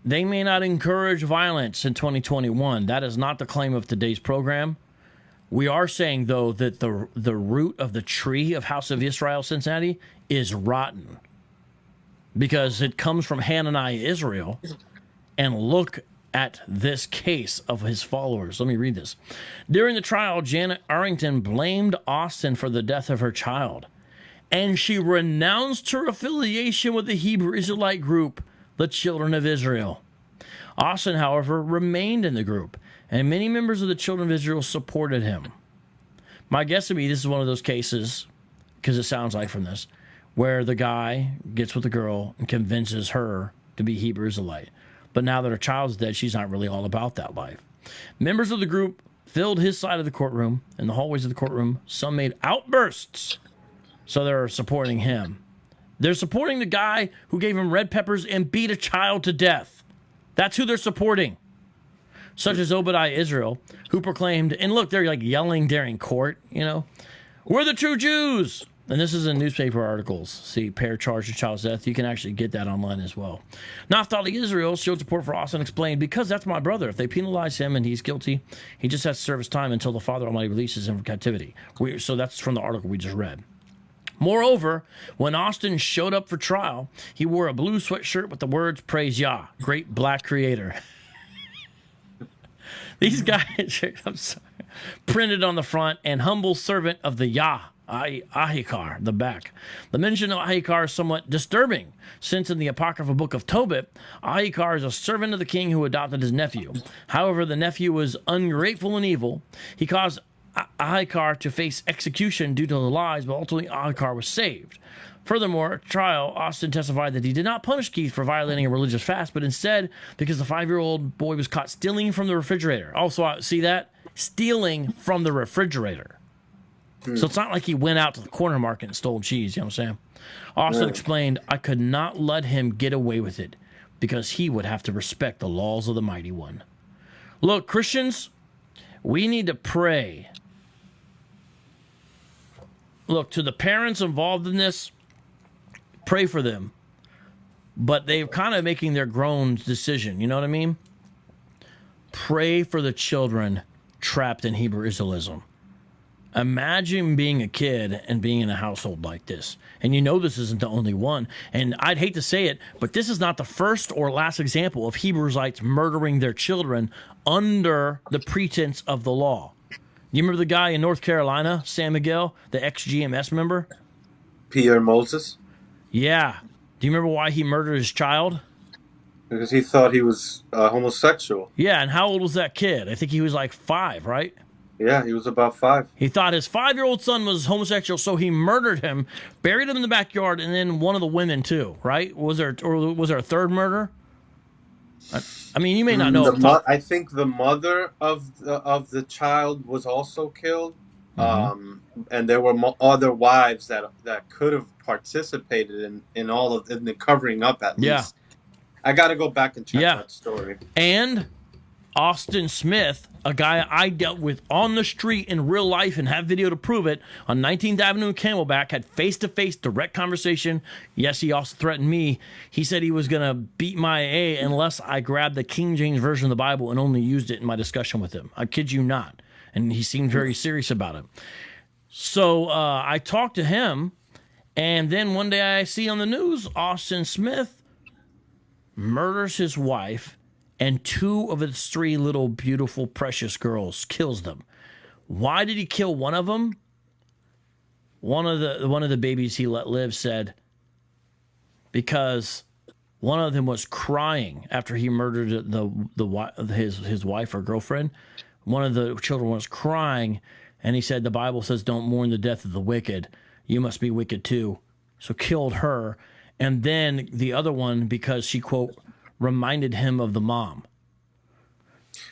they may not encourage violence in 2021. That is not the claim of today's program. We are saying, though, that the root of the tree of House of Yisrael Cincinnati is rotten because it comes from Hananiah Israel. And look at this case of his followers. Let me read this. During the trial, Janet Arrington blamed Austin for the death of her child, and she renounced her affiliation with the Hebrew Israelite group, the Children of Israel. Austin, however, remained in the group, and many members of the Children of Israel supported him. My guess would be this is one of those cases, because it sounds like from this, where the guy gets with the girl and convinces her to be Hebrew Israelite. But now that her child's dead, she's not really all about that life. Members of the group filled his side of the courtroom. In the hallways of the courtroom, some made outbursts. So they're supporting him. They're supporting the guy who gave him red peppers and beat a child to death. That's who they're supporting. Such as Obadiah Israel, who proclaimed, and look, they're like yelling during court, we're the true Jews. And this is in newspaper articles. See, pair charged with child's death. You can actually get that online as well. Naphtali Israel showed support for Austin and explained, because that's my brother. If they penalize him and he's guilty, he just has to serve his time until the Father Almighty releases him from captivity. So that's from the article we just read. Moreover, when Austin showed up for trial, he wore a blue sweatshirt with the words, "Praise Yah, great black creator." These guys, I'm sorry, printed on the front, and humble servant of the Yah, Ahikar, the back. The mention of Ahikar is somewhat disturbing, since in the apocryphal book of Tobit, Ahikar is a servant of the king who adopted his nephew. However, the nephew was ungrateful and evil. He caused Ahikar to face execution due to the lies, but ultimately Ahikar was saved. Furthermore, at trial, Austin testified that he did not punish Keith for violating a religious fast, but instead because the 5-year-old boy was caught stealing from the refrigerator. Also, see that? Stealing from the refrigerator. So it's not like he went out to the corner market and stole cheese, you know what I'm saying? Austin explained, I could not let him get away with it because he would have to respect the laws of the Mighty One. Look, Christians, we need to pray. Look, to the parents involved in this, pray for them. But they're kind of making their grown decision, you know what I mean? Pray for the children trapped in Hebrew Israelism. Imagine being a kid and being in a household like this. And you know this isn't the only one. And I'd hate to say it, but this is not the first or last example of Hebrew Israelites murdering their children under the pretense of the law. You remember the guy in North Carolina, San Miguel, the ex-GMS member? Pierre Moses? Yeah. Do you remember why he murdered his child? Because he thought he was homosexual. Yeah, and how old was that kid? I think he was like 5, right? Yeah, he was about 5. He thought his 5-year-old son was homosexual, so he murdered him, buried him in the backyard, and then one of the women too. Right? Was there a third murder? I mean, you may not know off the top. I think the mother of the child was also killed. And there were other wives that could have participated in all of in the covering up at Yeah. least. I got to go back and check Yeah. that story. And Austin Smith, a guy I dealt with on the street in real life and have video to prove it, on 19th Avenue in Camelback, had face-to-face direct conversation. Yes, he also threatened me. He said he was going to beat my A unless I grabbed the King James Version of the Bible and only used it in my discussion with him. I kid you not. And he seemed very serious about it. So I talked to him, and then one day I see on the news, Austin Smith murders his wife and 2 of his 3 little beautiful precious girls, kills them. Why did he kill one of them? One of the babies he let live said because one of them was crying after he murdered his wife or girlfriend. One of the children was crying, and he said the Bible says don't mourn the death of the wicked. You must be wicked too. So killed her. And then the other one because she, quote, reminded him of the mom.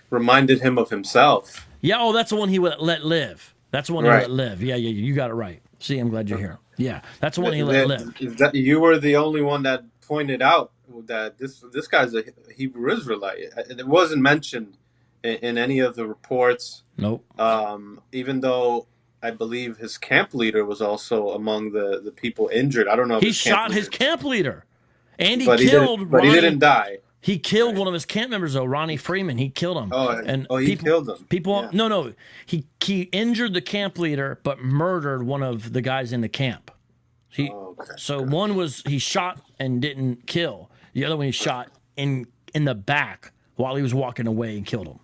Reminded him of himself. Yeah, oh, that's the one he would let live. That's the one he let live. Yeah, you got it right. See, I'm glad you're here. Yeah, that's the one he let live. You were the only one that pointed out that this guy's a Hebrew Israelite. It wasn't mentioned in any of the reports. Nope. Even though I believe his camp leader was also among the people injured. I don't know if he shot his camp leader. And he killed Ronnie. He didn't die. He killed one of his camp members, though, Ronnie Freeman. He killed him. He killed him. People, yeah. No. He injured the camp leader, but murdered one of the guys in the camp. One was he shot and didn't kill. The other one he shot in the back while he was walking away and killed him.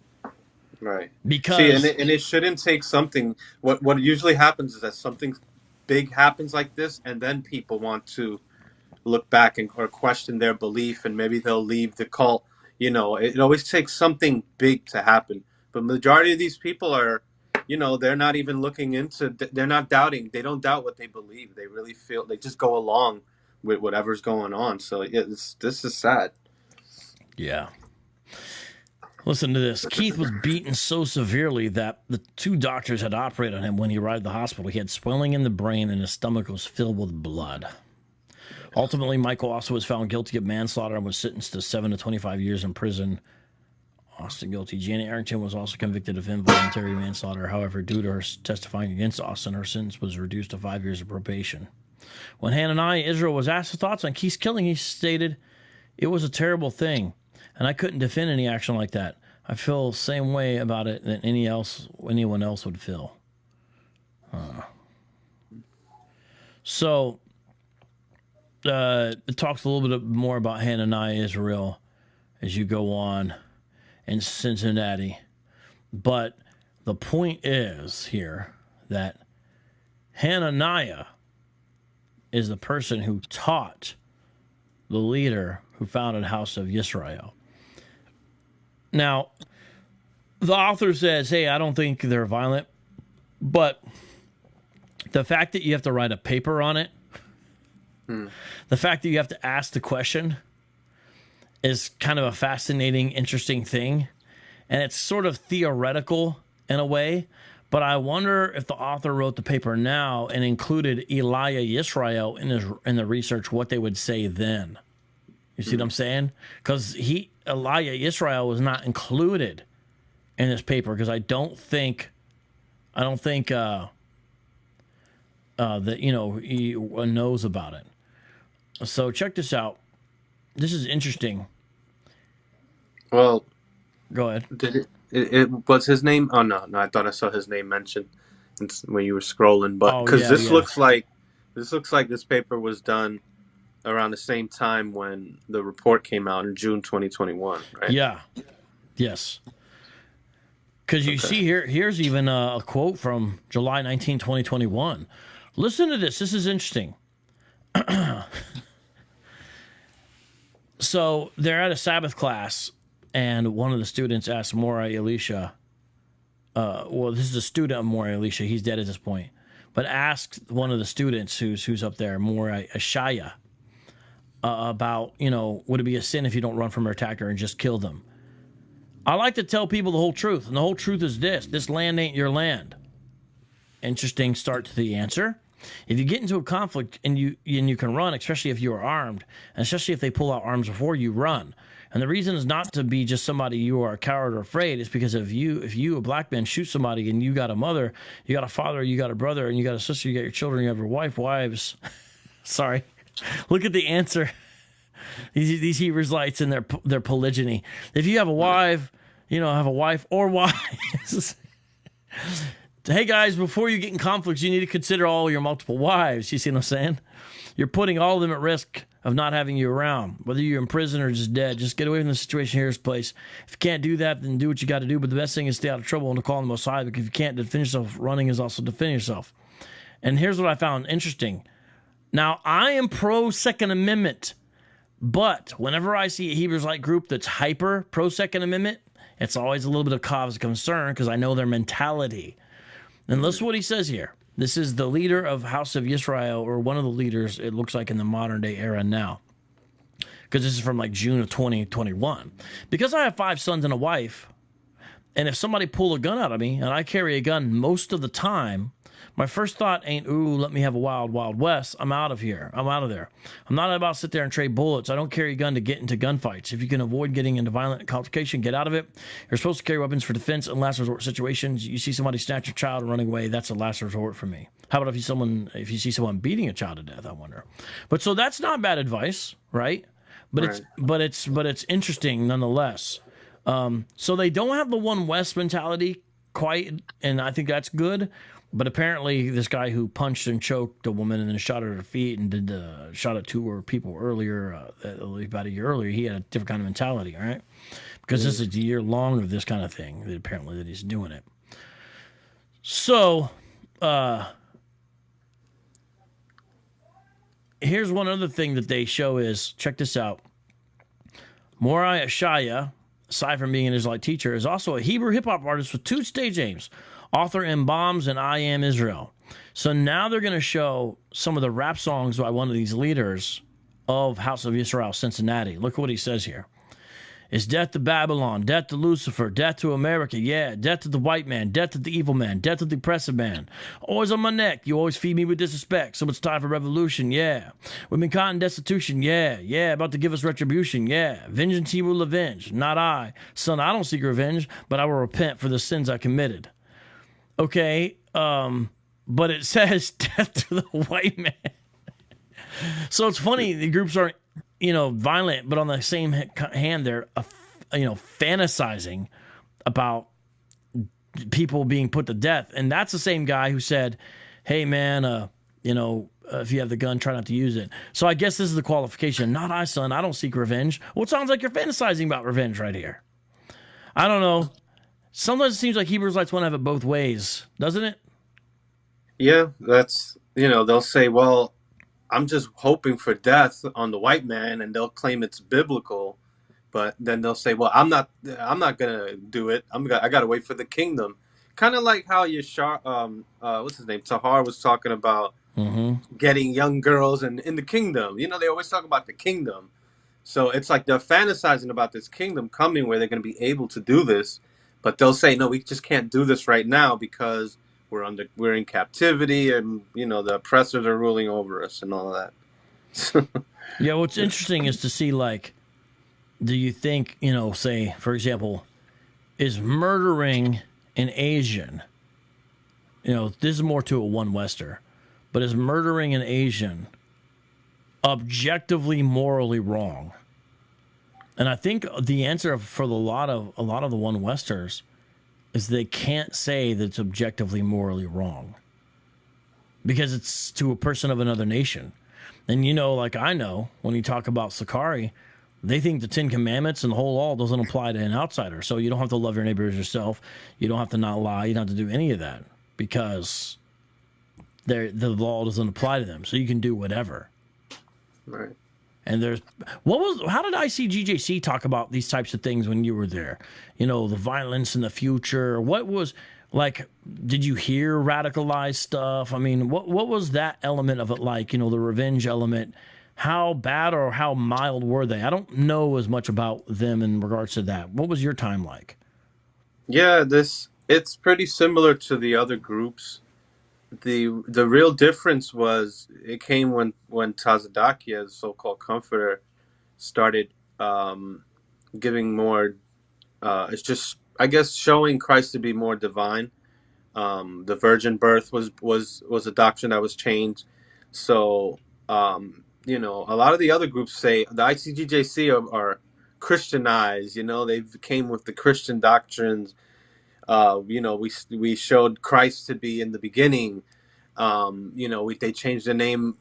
Right. Because it shouldn't take something. What usually happens is that something big happens like this, and then people want to look back or question their belief, and maybe they'll leave the cult. It always takes something big to happen. But majority of these people are, they're not even looking into. They're not doubting. They don't doubt what they believe. They really feel. They just go along with whatever's going on. So yeah, this is sad. Yeah. Listen to this. Keith was beaten so severely that the 2 doctors had operated on him when he arrived at the hospital. He had swelling in the brain and his stomach was filled with blood. Ultimately, Michael also was found guilty of manslaughter and was sentenced to 7 to 25 years in prison. Austin guilty. Janet Arrington was also convicted of involuntary manslaughter. However, due to her testifying against Austin, her sentence was reduced to 5 years of probation. When Hananiah Israel was asked his thoughts on Keith's killing, he stated, "It was a terrible thing, and I couldn't defend any action like that. I feel the same way about it than anyone else would feel." So it talks a little bit more about Hananiah Israel as you go on in Cincinnati. But the point is here that Hananiah is the person who taught the leader who founded House of Yisrael. Now, the author says, hey, I don't think they're violent, but the fact that you have to write a paper on it, the fact that you have to ask the question is kind of a fascinating, interesting thing. And it's sort of theoretical in a way, but I wonder if the author wrote the paper now and included Eliyah Yisrael in the research, what they would say then. You see what I'm saying? Because Eliyah Yisrael was not included in this paper because I don't think that he knows about it. So check this out. This is interesting. Well, go ahead. Did it was his name? Oh no, I thought I saw his name mentioned when you were scrolling. But because this looks like this paper was done around the same time when the report came out in June 2021, right? Yeah. Yes. Because you see here's even a quote from July 19, 2021. Listen to this. This is interesting. So they're at a Sabbath class, and one of the students asked Moriah Elisha, well, this is a student of Moriah Shaya. He's dead at this point. But asked one of the students who's up there, Moriah Shaya, about, would it be a sin if you don't run from her attacker and just kill them? I like to tell people the whole truth, and the whole truth is this land ain't your land. Interesting start to the answer. If you get into a conflict and you can run, especially if you are armed, and especially if they pull out arms before you run. And the reason is not to be just somebody you are a coward or afraid. It's because if you, a black man, shoot somebody and you got a mother, you got a father, you got a brother, and you got a sister, you got your children, you have your wives. Sorry. Look at the answer. These Hebrew Israelites and their polygyny. If you have a wife, have a wife or wives. Hey guys, before you get in conflicts, you need to consider all your multiple wives. You see what I'm saying? You're putting all of them at risk of not having you around, whether you're in prison or just dead. Just get away from the situation here, this place. If you can't do that, then do what you got to do. But the best thing is stay out of trouble and to call on the Most High, because if you can't defend yourself, running is also defend yourself. And here's what I found interesting. Now, I am pro Second Amendment, but whenever I see a Hebrew Israelite group that's hyper pro Second Amendment, it's always a little bit of cause of concern because I know their mentality. And listen to what he says here. This is the leader of House of Yisrael, or one of the leaders, it looks like, in the modern day era now. Because this is from like June of 2021. Because I have 5 sons and a wife, and if somebody pull a gun out of me, and I carry a gun most of the time, my first thought ain't, ooh, let me have a wild, wild west. I'm out of here. I'm out of there. I'm not about to sit there and trade bullets. I don't carry a gun to get into gunfights. If you can avoid getting into violent altercation, get out of it. You're supposed to carry weapons for defense and last resort situations. You see somebody snatch your child and running away, that's a last resort for me. How about if you see someone beating a child to death, I wonder. But so that's not bad advice, right? But right. It's interesting nonetheless. So they don't have the one West mentality quite, and I think that's good. But apparently, this guy who punched and choked a woman and then shot at her feet and shot at 2 people earlier, about a year earlier, he had a different kind of mentality, all right? Because this is a year long of this kind of thing, that he's doing it. So, here's one other thing that they show is, check this out. Moriah Shaya, aside from being an Israelite teacher, is also a Hebrew hip-hop artist with 2 stage names. Author in Bombs and I Am Israel. So now they're going to show some of the rap songs by one of these leaders of House of Yisrael, Cincinnati. Look what he says here. It's death to Babylon, death to Lucifer, death to America, yeah, death to the white man, death to the evil man, death to the oppressive man. Always on my neck, you always feed me with disrespect, so it's time for revolution, yeah. We've been caught in destitution, yeah, about to give us retribution, yeah. Vengeance he will avenge, not I. Son, I don't seek revenge, but I will repent for the sins I committed. Okay, but it says death to the white man. So it's funny, the groups aren't, violent, but on the same hand, they're, fantasizing about people being put to death. And that's the same guy who said, hey, man, if you have the gun, try not to use it. So I guess this is the qualification. Not I, son. I don't seek revenge. Well, it sounds like you're fantasizing about revenge right here. I don't know. Sometimes it seems like Hebrew Israelites want to have it both ways, doesn't it? Yeah, that's, they'll say, well, I'm just hoping for death on the white man, and they'll claim it's biblical, but then they'll say, well, I'm not gonna do it. I gotta wait for the kingdom. Kind of like how what's his name, Tahar was talking about getting young girls and in the kingdom. They always talk about the kingdom, so it's like they're fantasizing about this kingdom coming where they're gonna be able to do this. But they'll say, no, we just can't do this right now because we're in captivity, and the oppressors are ruling over us and all of that. Yeah, what's interesting is to see, like, do you think, say, for example, is murdering an Asian, this is more to a one Wester, but is murdering an Asian objectively morally wrong? And I think the answer for a lot of the one Westers is they can't say that it's objectively morally wrong because it's to a person of another nation. And like I know, when you talk about Sakari, they think the 10 Commandments and the whole law doesn't apply to an outsider. So you don't have to love your neighbor as yourself. You don't have to not lie. You don't have to do any of that because the law doesn't apply to them. So you can do whatever. Right. And how did ICGJC talk about these types of things when you were there? The violence in the future. What was like, did you hear radicalized stuff? I mean, what was that element of it like? You know, the revenge element. How bad or how mild were they? I don't know as much about them in regards to that. What was your time like? Yeah, it's pretty similar to the other groups. The real difference was it came when Tazadakia, the so-called comforter, started giving more. It's just, I guess, showing Christ to be more divine. The virgin birth was a doctrine that was changed. So you know, a lot of the other groups say the ICGJC are Christianized. You know, they came with the Christian doctrines. You know, we showed Christ to be in the beginning. You know, they changed the name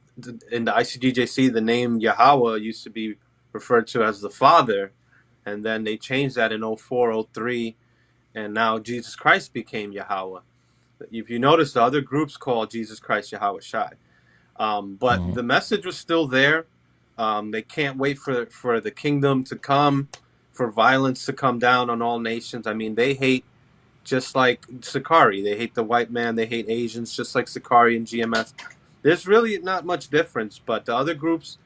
in the ICGJC. The name Yahweh used to be referred to as the Father, and then they changed that in 04, 03, and now Jesus Christ became Yahweh. If you notice, the other groups call Jesus Christ Yahweh Shai. But the message was still there. They can't wait for the kingdom to come, for violence to come down on all nations. I mean, they hate, just like Sakari. They hate the white man. They hate Asians, just like Sakari and GMS. There's really not much difference, but the other groups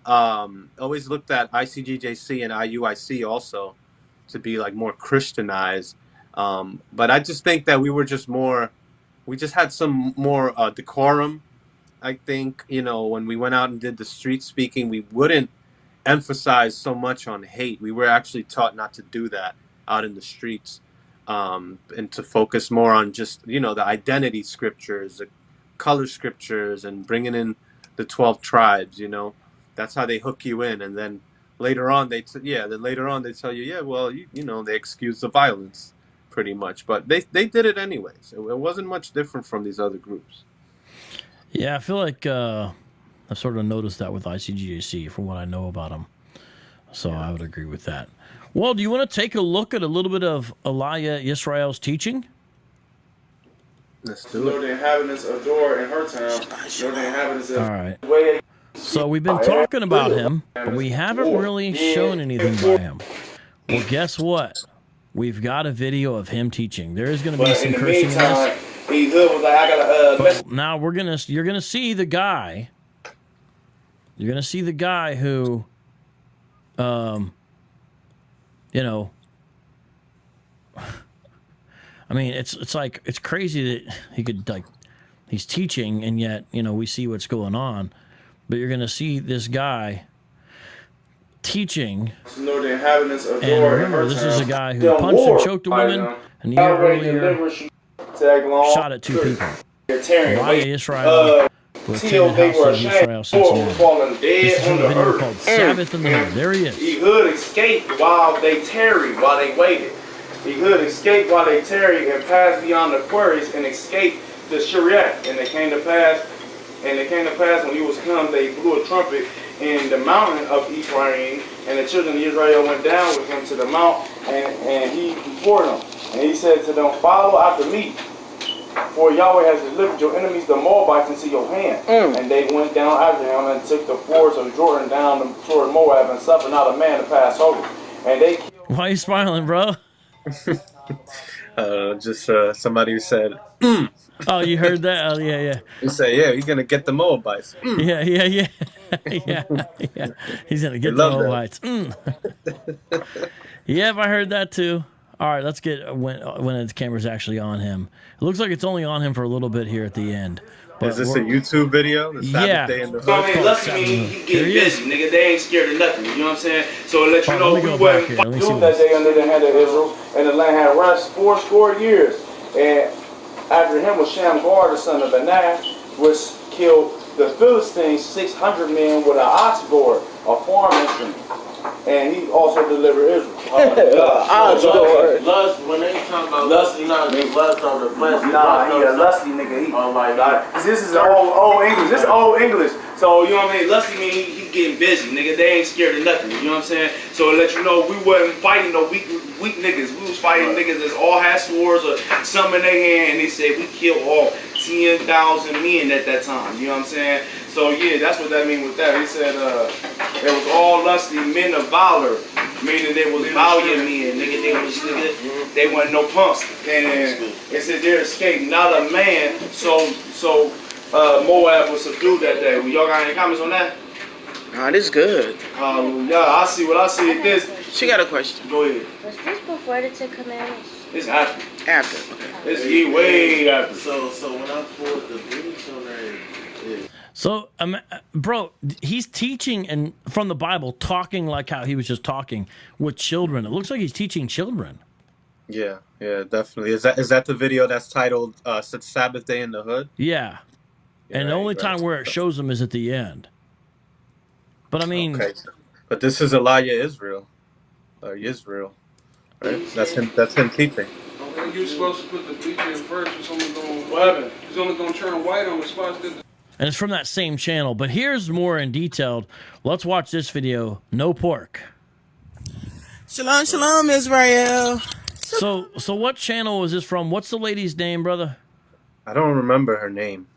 always looked at ICGJC and IUIC also to be like more Christianized. But I just think that we just had some more decorum. I think, you know, when we went out and did the street speaking, we wouldn't emphasize so much on hate. We were actually taught not to do that out in the streets, and to focus more on just, you know, the identity scriptures, the color scriptures, and bringing in the 12 tribes. You know, that's how they hook you in, and then later on they tell you, yeah, well, you know, they excuse the violence pretty much, but they did it anyways. It wasn't much different from these other groups. Yeah, I feel like I've sort of noticed that with ICGAC from what I know about them. So I would agree with that. Well, do you want to take a look at a little bit of Eliyah Yisrael's teaching? Let's do it. The inhabitants adore in her town. The inhabitants of All right. So we've been talking about him, but we haven't really shown anything by him. Well, guess what? We've got a video of him teaching. There is going to be some cursing in this. But now you're gonna see the guy. You're gonna see the guy who, you know, I mean, it's like, it's crazy that he could, like, he's teaching and yet, you know, we see what's going on, but you're gonna see this guy teaching. And remember, this is a guy who punched and choked a woman, and he earlier shot at two people. Moriah Israel with the house of Yisrael, Cincinnati. This is from a video called Sabbath in the Hood. There he is. He could escape while they tarried, while they waited. He could escape while they tarried and pass beyond the quarries and escape the Shariat. And it came to pass when he was come, they blew a trumpet in the mountain of Ephraim, and the children of Israel went down with him to the mount, and he before them. And he said to them, follow after me, for Yahweh has delivered your enemies, the Moabites, into your hand. And they went down after him and took the fords of Jordan down toward Moab and suffered not a man to pass over. And they killed... Why are you smiling, bro? Just somebody who said, Oh, you heard that? Oh, yeah. He said, yeah, he's going to get the Moabites. Yeah. yeah. He's going to get the Moabites. Yep, I heard that too. All right, let's get when the camera's actually on him. It looks like it's only on him for a little bit here at the end. But is this a YouTube video? The Sabbath Day in the Hood? So, I mean, lucky me, he get busy, nigga. They ain't scared of nothing. You know what I'm saying? So, to let you know, we wasn't fighting that day under the hand of Israel, and the land had rest 80 years. And after him was Shamgar, the son of Anah, which killed the Philistines 600 men with an ox gourd, a farm instrument. And he also delivered Israel. Lust, when they talk about lust, you not lust on the flesh. Nah, he a lusty nigga. Oh my God. This is old English. This is old English. So, you know what I mean? Lusty mean he getting busy, nigga. They ain't scared of nothing. You know what I'm saying? So, to let you know, we wasn't fighting no weak niggas. We was fighting niggas that all had swords or something in their hand. And they said we killed all 10,000 men at that time. You know what I'm saying? So, yeah, that's what that mean with that. He said it was all lusty men of valor, meaning they was valiant men. Nigga, they was they weren't no punks. And it said there escaped not a man. So Moab was subdued that day. Y'all got any comments on that? Nah, this is good. Yeah, I see what I see. This. She got a question. Go ahead. Was this before the 10 Commandments? It's after. After. Okay. It's way after. So when I pulled the breach on there, So, bro, he's teaching and from the Bible, talking like how he was just talking with children. It looks like he's teaching children. Yeah, definitely. Is that the video that's titled Sabbath Day in the Hood? Yeah. And the only time where it shows him is at the end. But I mean... Okay. But this is Eliyah Israel. Or Yisrael. Right? That's him teaching. And you're supposed to put the bleach in first. It's only going. What happened? It's only going to turn white on the spots. And it's from that same channel. But here's more in detail. Let's watch this video. No pork. Shalom, shalom, Israel. So what channel is this from? What's the lady's name, brother? I don't remember her name.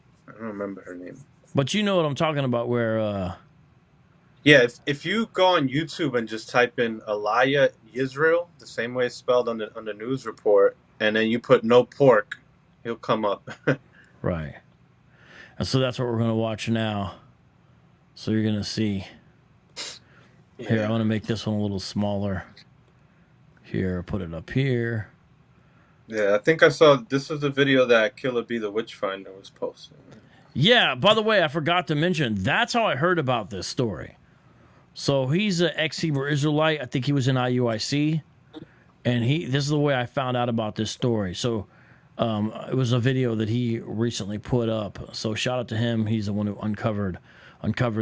But you know what I'm talking about where... Yeah, if you go on YouTube and just type in Eliyah Yisrael, the same way it's spelled on the news report, and then you put no pork, he'll come up. Right. And so that's what we're going to watch now. So you're going to see. Here, I want to make this one a little smaller. Here, put it up here. Yeah, I think I saw, this is the video that Killah the Witchfinder was posting. Yeah, by the way, I forgot to mention, that's how I heard about this story. So he's an ex-Hebrew Israelite. I think he was in IUIC. And this is the way I found out about this story. So it was a video that he recently put up. So shout out to him. He's the one who uncovered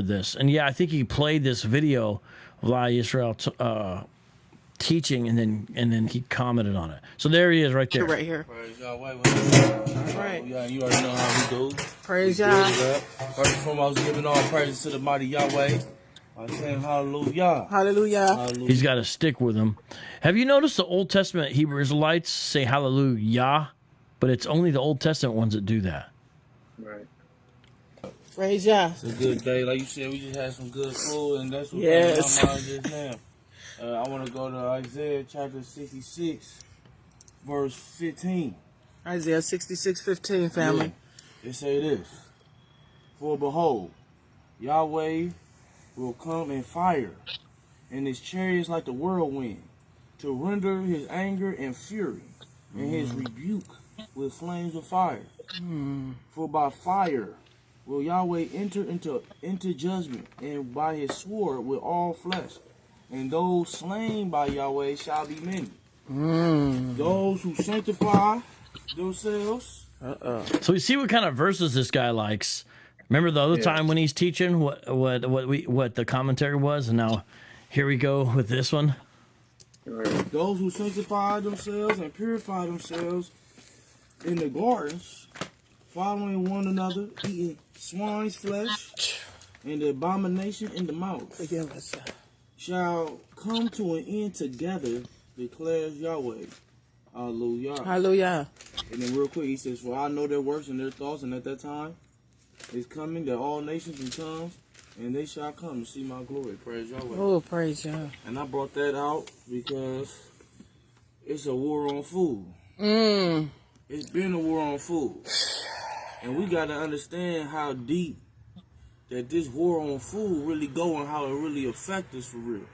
this. And yeah, I think he played this video of Eliyah Yisrael teaching, and then he commented on it. So there he is right there. Right here. praise Yahweh. All right. Yeah, you already know how we do. Praise We Yah. build it up. First and foremost, giving all praises to the mighty Yahweh. I'm saying hallelujah. Hallelujah. Hallelujah. He's got a stick with him. Have you noticed the Old Testament Hebrew Israelites say hallelujah, but it's only the Old Testament ones that do that? Right. Praise Yah. It's a good day. Like you said, we just had some good food, and that's what Yes. came to my mind just now. I want to go to Isaiah chapter 66, verse 15. Isaiah 66:15, family. It say this: For behold, Yahweh will come in fire, and his chariots like the whirlwind, to render his anger and fury, and his rebuke with flames of fire. For by fire will Yahweh enter into judgment, and by his sword with all flesh. And those slain by Yahweh shall be many. Those who sanctify themselves. So we see what kind of verses this guy likes. Remember the other time when he's teaching what the commentary was, and now here we go with this one. Those who sanctify themselves and purify themselves in the gardens, following one another, eating swine's flesh, and the abomination in the mouth, Forgive us. shall come to an end together, declares Yahweh. Hallelujah. Hallelujah. And then real quick, he says, For I know their works and their thoughts, and at that time is coming that all nations and tongues, and they shall come to see my glory. Praise Yahweh. Oh, praise Yah. And I brought that out because it's a war on food. It's been a war on food. And we got to understand how deep that this war on food really go and how it really affects us for real.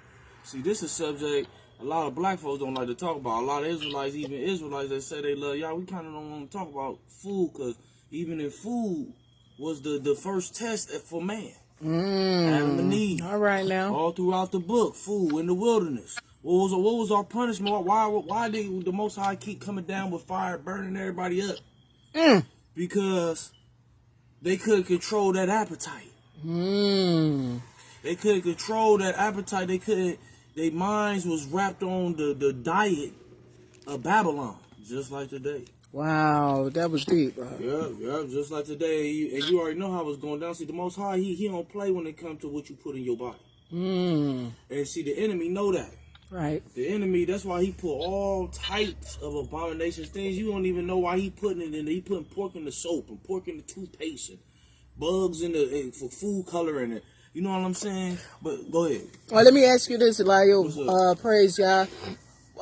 See, this is a subject a lot of black folks don't like to talk about. A lot of Israelites, even Israelites that say they love y'all, we kind of don't want to talk about food, because even if food was the first test for man, Adam and Eve. All right now. All throughout the book, food in the wilderness. What was our punishment? Why did the Most High keep coming down with fire, burning everybody up? Because they couldn't control that appetite. They couldn't control that appetite. They couldn't. Their minds was wrapped on the diet of Babylon, just like today. Wow, that was deep, bro. Yeah, just like today. And you already know how it's going down. See, the Most High, he don't play when it comes to what you put in your body. And see, the enemy know that. Right. The enemy, that's why he put all types of abominations, things you don't even know why he putting it in. He putting pork in the soap and pork in the toothpaste and bugs for food coloring it. You know what I'm saying? But go ahead. Well, let me ask you this, Eliyah. Praise Yah.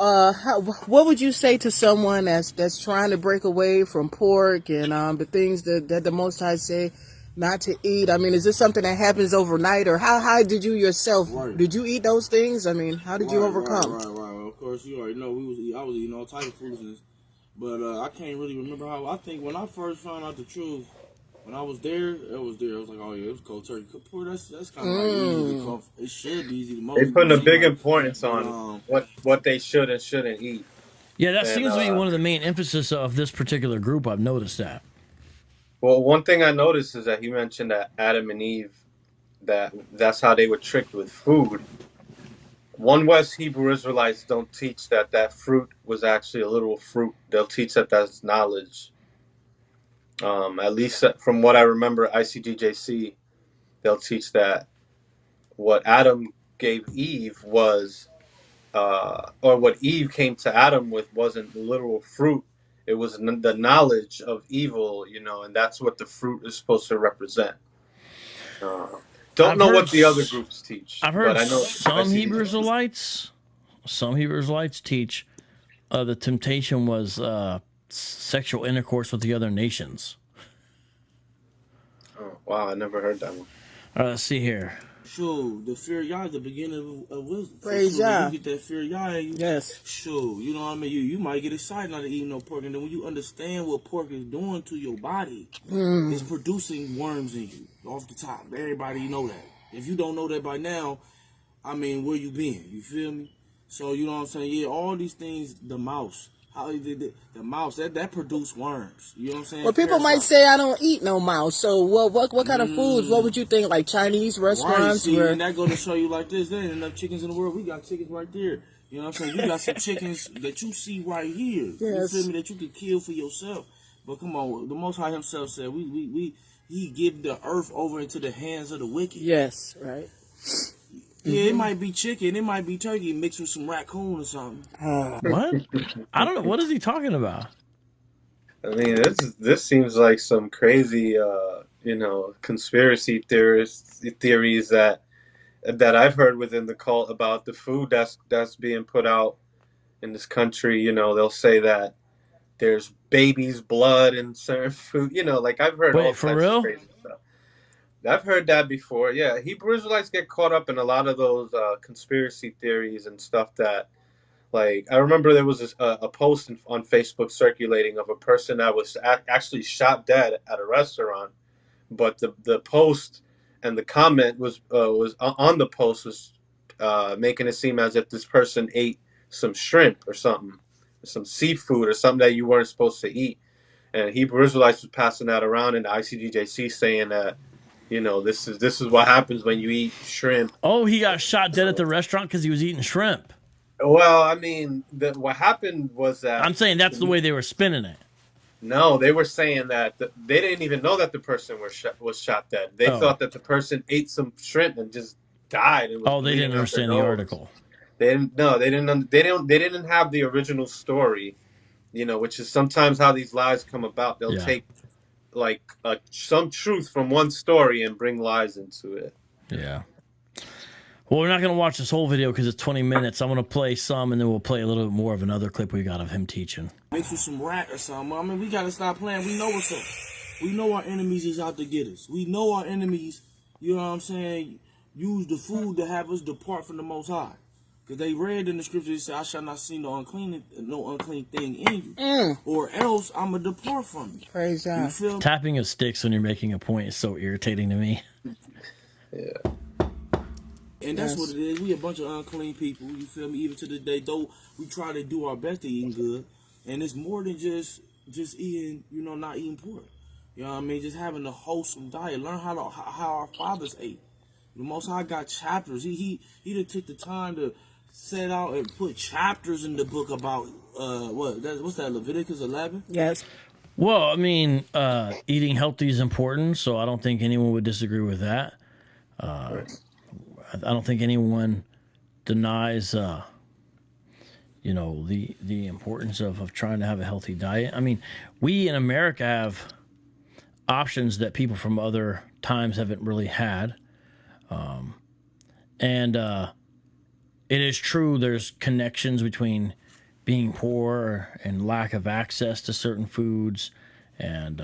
what would you say to someone that's trying to break away from pork and the things that the Most High say not to eat? I mean, is this something that happens overnight, or how did you yourself? Right. Did you eat those things? I mean, how did you overcome? Right. Of course, you already know I was eating all type of foolishness, but I can't really remember how. I think when I first found out the truth, when I was there, I was like, oh yeah, it was cold turkey. That's kind of like easy to come. It should be easy to most. They putting a big importance on what they should and shouldn't eat. Yeah, that seems to be one of the main emphasis of this particular group. I've noticed that. Well, one thing I noticed is that he mentioned that Adam and Eve, that's how they were tricked with food. One West Hebrew Israelites don't teach that fruit was actually a literal fruit. They'll teach that that's knowledge. At least from what I remember, ICGJC, they'll teach that what Adam gave Eve was, or what Eve came to Adam with wasn't literal fruit. It was the knowledge of evil, and that's what the fruit is supposed to represent. Don't know what the other groups teach. I've heard but I know some Hebrew Israelites teach the temptation was sexual intercourse with the other nations. Oh, wow, I never heard that one. All right, let's see here. Sure, the fear of Yah is the beginning of wisdom. Praise Yah. Yah. You get that fear of Yah, Yes. Sure, you know what I mean? You might get excited not to eat no pork, and then when you understand what pork is doing to your body, it's producing worms in you, off the top. Everybody know that. If you don't know that by now, I mean, where you been? You feel me? So, you know what I'm saying? Yeah, all these things, the mouse. How the mouse that produce worms. You know what I'm saying? Well, people might say I don't eat no mouse. So, what kind of foods? What would you think? Like Chinese restaurants? Right, see, and that go to show you like this. There ain't enough chickens in the world. We got chickens right there. You know what I'm saying? You got some chickens that you see right here. Yes. You feel me? That you can kill for yourself. But come on, the Most High Himself said, He give the earth over into the hands of the wicked. Yes, right. Yeah, it might be chicken, it might be turkey mixed with some raccoon or something. What? I don't know. What is he talking about? I mean, this seems like some crazy, conspiracy theories that I've heard within the cult about the food that's being put out in this country. They'll say that there's baby's blood in certain food. Like I've heard all Wait, for types real? of crazy stuff. I've heard that before. Yeah, Hebrew Israelites get caught up in a lot of those conspiracy theories and stuff that, like, I remember there was a post on Facebook circulating of a person that was actually shot dead at a restaurant, but the post and the comment was on the post was making it seem as if this person ate some shrimp or something, some seafood or something that you weren't supposed to eat, and Hebrew Israelites was passing that around in the ICGJC saying that. This is what happens when you eat shrimp. Oh, he got shot dead at the restaurant because he was eating shrimp. Well, I mean, what happened was that... I'm saying that's the way they were spinning it. No, they were saying that they didn't even know that the person was shot dead. They thought that the person ate some shrimp and just died. And they didn't understand the article. They didn't have the original story, which is sometimes how these lies come about. They'll take like some truth from one story and bring lies into it. Yeah. Well, we're not going to watch this whole video because it's 20 minutes. I'm going to play some, and then we'll play a little bit more of another clip we got of him teaching. Mix with some rat or something. I mean, we got to stop playing. We know what's up. We know our enemies is out to get us. We know our enemies, you know what I'm saying, use the food to have us depart from the Most High. Because they read in the scripture, it said, I shall not see no unclean thing in you. Or else I'm going to depart from you. Praise God. You feel? Tapping of sticks when you're making a point is so irritating to me. Yeah. And that's what it is. We a bunch of unclean people, you feel me? Even to this day, though we try to do our best to eating good. And it's more than just eating, not eating pork. You know what I mean? Just having a wholesome diet. Learn how our fathers ate. The Most High got chapters. He done took the time to set out and put chapters in the book about what's that, Leviticus 11? Yes. Well, I mean, eating healthy is important, so I don't think anyone would disagree with that. I don't think anyone denies, the importance of trying to have a healthy diet. I mean, we in America have options that people from other times haven't really had. And it is true there's connections between being poor and lack of access to certain foods, and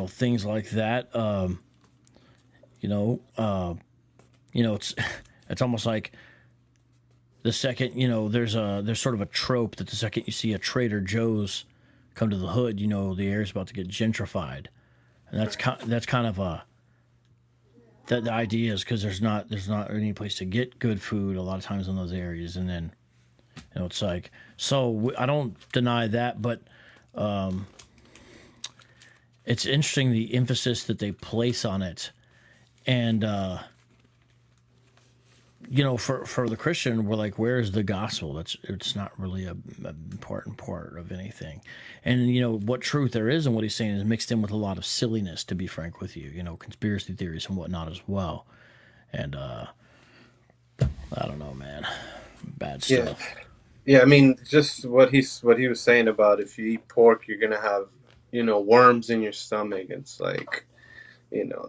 things like that. It's almost like the second there's sort of a trope that the second you see a Trader Joe's come to the hood, the air's about to get gentrified, and that's kind of the idea is because there's not any place to get good food a lot of times in those areas, and then it's like, so I don't deny that, but it's interesting the emphasis that they place on it, and for the Christian, we're like, where is the gospel? It's not really a important part of anything. And what truth there is and what he's saying is mixed in with a lot of silliness, to be frank with you, conspiracy theories and whatnot as well. And I don't know, man. Bad stuff. Yeah, I mean, just what he was saying about if you eat pork, you're gonna have, worms in your stomach. It's like,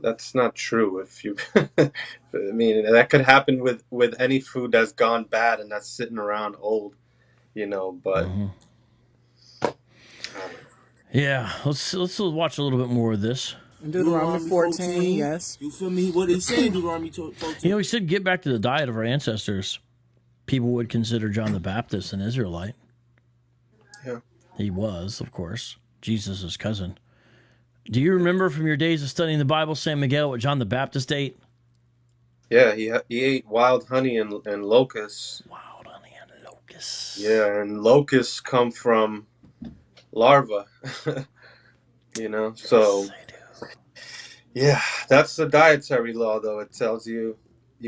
that's not true. If you, I mean, that could happen with any food that's gone bad and that's sitting around old, but. Yeah, let's watch a little bit more of this. Deuteronomy 14, yes. You feel me? What he said in Deuteronomy 14. He said get back to the diet of our ancestors. People would consider John the Baptist an Israelite. Yeah. He was, of course, Jesus' cousin. Do you remember from your days of studying the Bible, San Miguel, what John the Baptist ate? Yeah, he ate wild honey and locusts. Wild honey and locusts. Yeah, and locusts come from larvae. So... Yeah, that's the dietary law, though. It tells you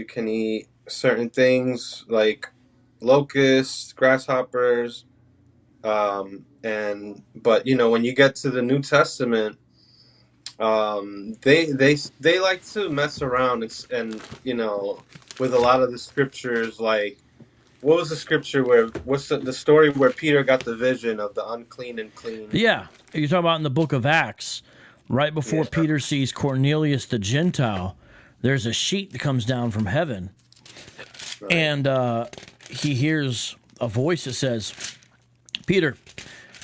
can eat certain things like locusts, grasshoppers, but when you get to the New Testament, they like to mess around and with a lot of the scriptures. Like, what was the scripture what's the story where Peter got the vision of the unclean and clean? Yeah, you're talking about in the book of Acts. Right before Peter sees Cornelius the Gentile, there's a sheet that comes down from heaven. Right. And he hears a voice that says, Peter,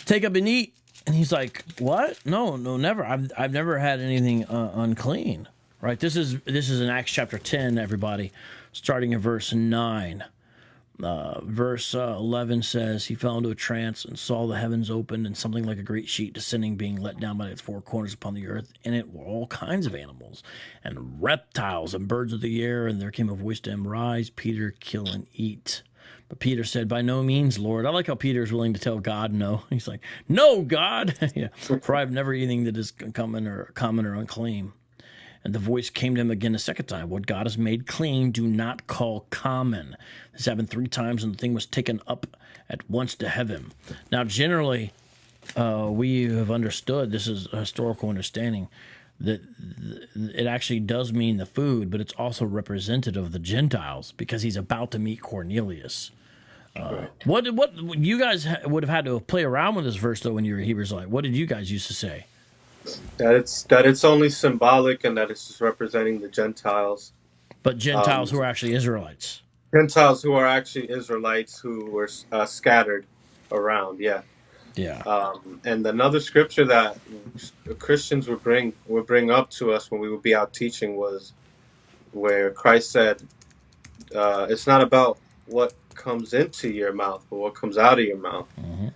take up and eat. And he's like, what? No, never. I've never had anything unclean. Right? This is in Acts chapter 10, everybody, starting in verse 9. Verse 11 says, he fell into a trance and saw the heavens opened and something like a great sheet descending, being let down by its four corners upon the earth. And it were all kinds of animals and reptiles and birds of the air. And there came a voice to him, rise, Peter, kill and eat. But Peter said, by no means, Lord. I like how Peter is willing to tell God no. He's like, no, God. Yeah, for I have never eaten that is common or unclean. And the voice came to him again a second time. What God has made clean, do not call common. This happened 3 times, and the thing was taken up at once to heaven. Now, generally, we have understood, this is a historical understanding, that it actually does mean the food, but it's also representative of the Gentiles, because he's about to meet Cornelius. What you guys would have had to play around with this verse, though, when you were Hebrew Israelite? What did you guys used to say? That it's only symbolic and that it's just representing the Gentiles. But Gentiles who are actually Israelites. Gentiles who are actually Israelites who were scattered around, yeah. Yeah. And another scripture that Christians would bring up to us when we would be out teaching was where Christ said, it's not about what comes into your mouth, but what comes out of your mouth. Mm-hmm.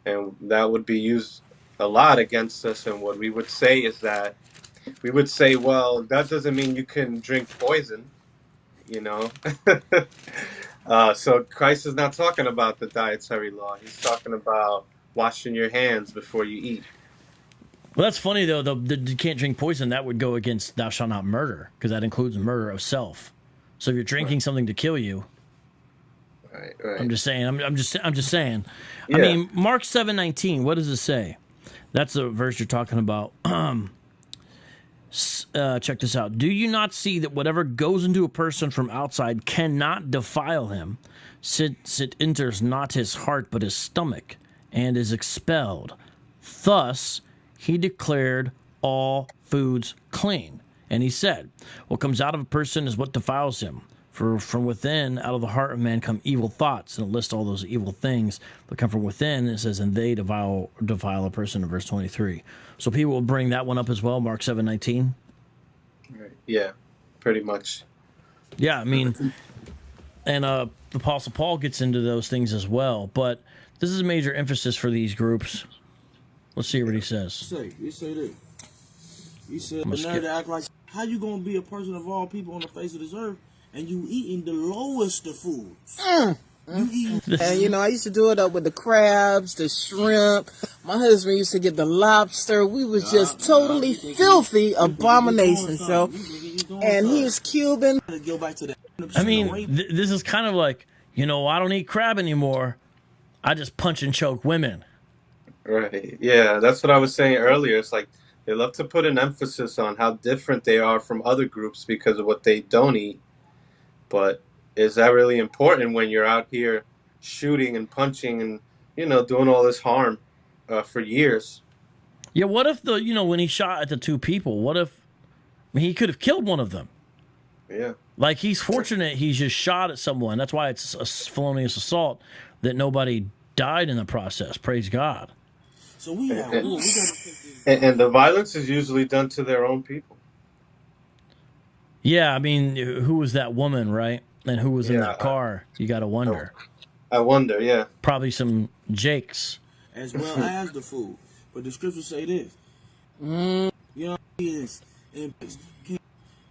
And that would be used a lot against us, and what we would say is that we would say, well, that doesn't mean you can drink poison, so Christ is not talking about the dietary law. He's talking about washing your hands before you eat. Well, that's funny, though. You can't drink poison. That would go against thou shalt not murder, because that includes murder of self. So if you're drinking something to kill you, right. I'm just saying. I'm just saying. Yeah. I mean, Mark 7:19. What does it say? That's the verse you're talking about. Check this out. Do you not see that whatever goes into a person from outside cannot defile him, since it enters not his heart but his stomach, and is expelled? Thus he declared all foods clean. And he said, what comes out of a person is what defiles him. For from within, out of the heart of man, come evil thoughts, and it lists all those evil things that come from within. It says, and they defile a person in verse 23. So people will bring that one up as well, Mark 7:19. Right. Yeah, pretty much. Yeah, I mean, and the Apostle Paul gets into those things as well. But this is a major emphasis for these groups. Let's see what he says. He say this. He said, the nerve to act like, how you gonna be a person of all people on the face of this earth and you eating the lowest of foods? You eating. And you know, I used to do it up with the crabs, the shrimp. My husband used to get the lobster. We was just totally filthy abominations, so. And he was Cuban. Go back to that. I mean, this is kind of like, you know, I don't eat crab anymore. I just punch and choke women. Right. Yeah, that's what I was saying earlier. It's like they love to put an emphasis on how different they are from other groups because of what they don't eat. But is that really important when you're out here shooting and punching and, you know, doing all this harm for years? Yeah, what if when he shot at the two people, what if he could have killed one of them? Yeah. Like, he's fortunate he's just shot at someone. That's why it's a felonious assault, that nobody died in the process. Praise God. So we have war. And the violence is usually done to their own people. Yeah, I mean, who was that woman, right? And who was in that car? You got to wonder. I wonder, yeah. Probably some Jakes. As well as the food. But the scriptures say this. You know, in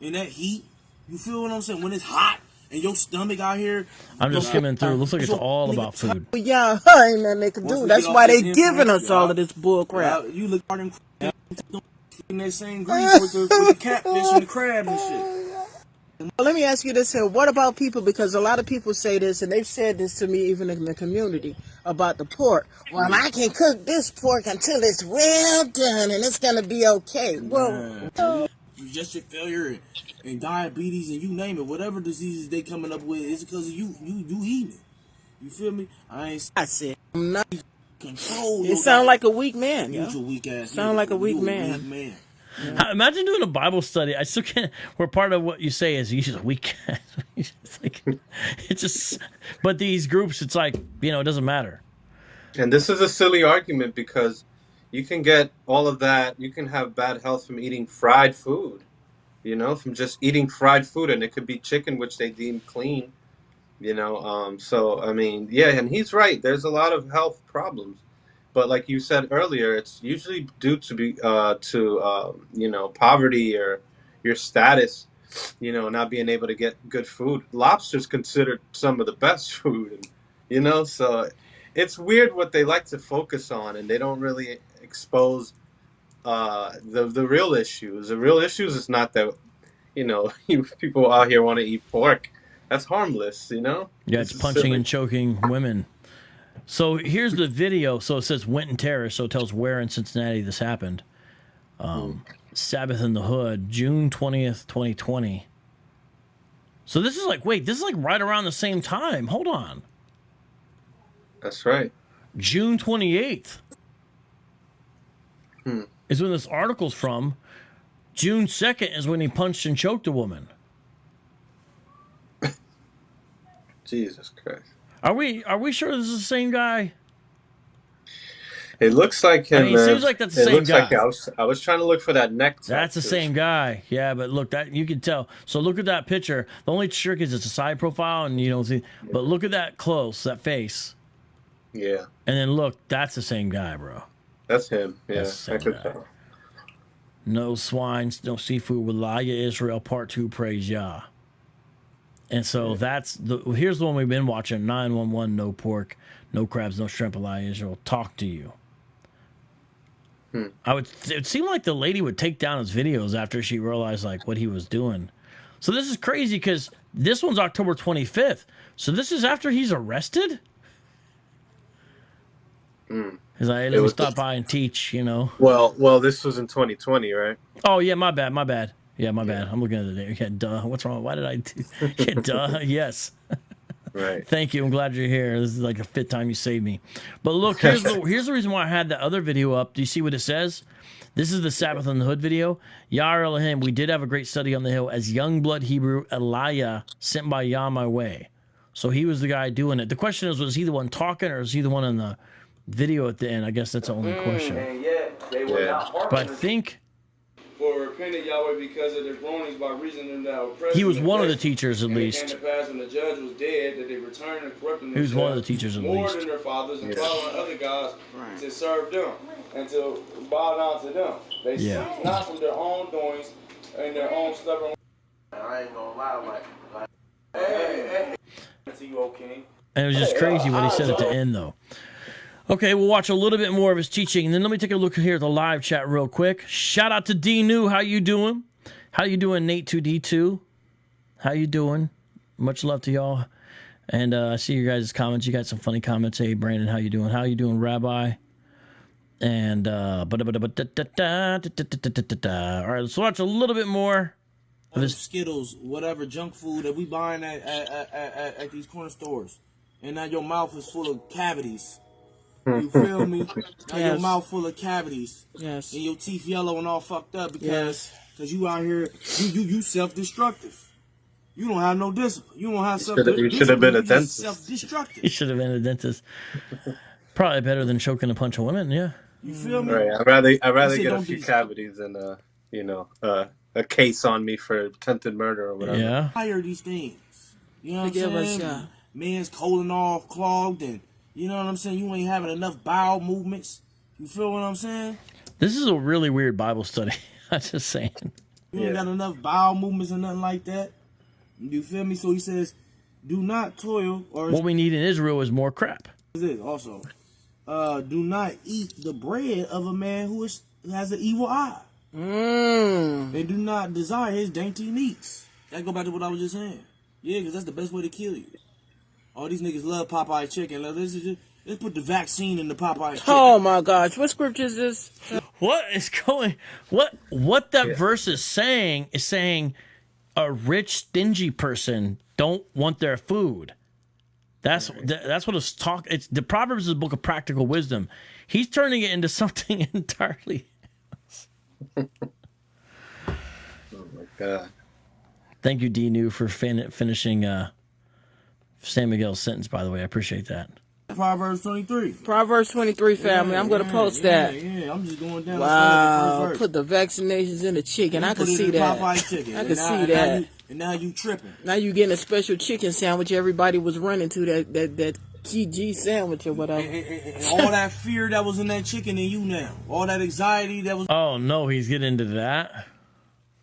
that heat, you feel what I'm saying? When it's hot and your stomach out here. I'm just skimming through. It looks like it's all about food. Yeah, ain't nothing they can do. That's why they giving us all of this bull crap. You look hard in that same grease with the catfish and the crab and shit. Well, let me ask you this here. What about people, because a lot of people say this, and they've said this to me even in the community, about the pork. Well, I can cook this pork until it's well done, and it's going to be okay. Well, you just your failure and diabetes and you name it, whatever diseases they coming up with, it's because of you eating it. You feel me? I said, I'm not control. You sound like a weak man. You weak ass. Sound like a weak man. Yeah. Imagine doing a Bible study. I still can't. Where part of what you say is you're a weak. It's like, it's just. But these groups, it's like, it doesn't matter. And this is a silly argument because you can get all of that. You can have bad health from eating fried food. From just eating fried food, and it could be chicken, which they deem clean. So I mean, yeah, and he's right. There's a lot of health problems. But like you said earlier, it's usually due to poverty or your status, not being able to get good food. Lobster's considered some of the best food, so it's weird what they like to focus on, and they don't really expose the real issues. The real issues is not that, people out here want to eat pork. That's harmless, Yeah, it's punching and choking women. So here's the video. So it says Winton Terrace. So it tells where in Cincinnati this happened. Sabbath in the Hood, June 20th, 2020. So this is like right around the same time. Hold on. That's right. June 28th is when this article's from. June 2nd is when he punched and choked a woman. Jesus Christ. Are we sure this is the same guy? It looks like him. It seems like that's the same guy. I was trying to look for that neck. That's the same guy. Yeah, but look, that you can tell. So look at that picture. The only trick is it's a side profile, and you don't see. But look at that close, that face. Yeah. And then look, that's the same guy, bro. That's him. Yeah, I could tell. No swine, no seafood. Eliyah Israel, Part 2. Praise Yah. And so here's the one we've been watching. 911, no pork, no crabs, no shrimp. Eliyah Israel, talk to you. It seemed like the lady would take down his videos after she realized what he was doing. So this is crazy because this one's October 25th. So this is after he's arrested? He's like, hey, let me stop by and teach, Well, this was in 2020, right? Oh, yeah, my bad. Yeah, my bad. I'm looking at the date. Yeah, duh. What's wrong? Why did I do? Yeah, duh. Yes. Right. Thank you. I'm glad you're here. This is like the fifth time you saved me. But look, here's the reason why I had that other video up. Do you see what it says? This is the Sabbath on the Hood video. Yar Elohim, we did have a great study on the hill as young blood Hebrew Eliyah sent by Yah my way. So he was the guy doing it. The question is, was he the one talking or was he the one in the video at the end? I guess that's the only question. And yet they were not But I think For repenting Yahweh because of their groanings by reason of their oppression. he was one of the teachers at And it least. came to pass when the judge was dead that they returned and corrupted He was one of the themselves teachers at more least. than their fathers and following other gods to serve them and to bow down to them. They ceased not from their own doings and their own stubborn. I ain't gonna lie, like hey, to you, O King. And it was just crazy what he said at the end, though. Okay, we'll watch a little bit more of his teaching, and then let me take a look here at the live chat real quick. Shout out to D New. How you doing? How you doing, Nate 2D2? How you doing? Much love to y'all. And I see your guys' comments. You got some funny comments. Hey, Brandon, how you doing? How you doing, Rabbi? And all right, let's watch a little bit more of his Skittles, whatever junk food that we buying at these corner stores, and now your mouth is full of cavities. You feel me? Now your mouth full of cavities. Yes. And your teeth yellow and all fucked up because you out here, you self-destructive. You don't have no discipline. You don't have self-discipline. You should have been a dentist. Self-destructive. He should have been a dentist. Probably better than choking a bunch of women, yeah. You feel me? Right. I'd rather said get a don't few be- cavities than a case on me for attempted murder or whatever. Yeah. Hire these things. You know what Forgive I'm us, saying? yeah. Man's colon all clogged and you know what I'm saying? You ain't having enough bowel movements. You feel what I'm saying? This is a really weird Bible study. I'm just saying. You ain't got enough bowel movements or nothing like that. You feel me? So he says, do not toil or What we need in Israel is more crap. this also. Do not eat the bread of a man who has an evil eye. And do not desire his dainty meats. That go back to what I was just saying. Yeah, because that's the best way to kill you. All these niggas love Popeye chicken. Let's put the vaccine in the Popeye chicken. Oh my gosh, what scripture is this? What is going? What that verse is saying a rich, stingy person don't want their food. That's what it's talk. It's the Proverbs is a book of practical wisdom. He's turning it into something entirely. Oh my God. Thank you, D New, for finishing San Miguel's sentence. By the way, I appreciate that. Proverbs 23. Proverbs 23, family. I'm going to post that. Yeah, I'm just going down. Wow, put the vaccinations in the chicken. I can see that. Popeye chicken. I can see that. And now you tripping. Now you getting a special chicken sandwich. Everybody was running to that KG sandwich or whatever. And all that fear that was in that chicken in you now. All that anxiety that was. Oh no, he's getting into that.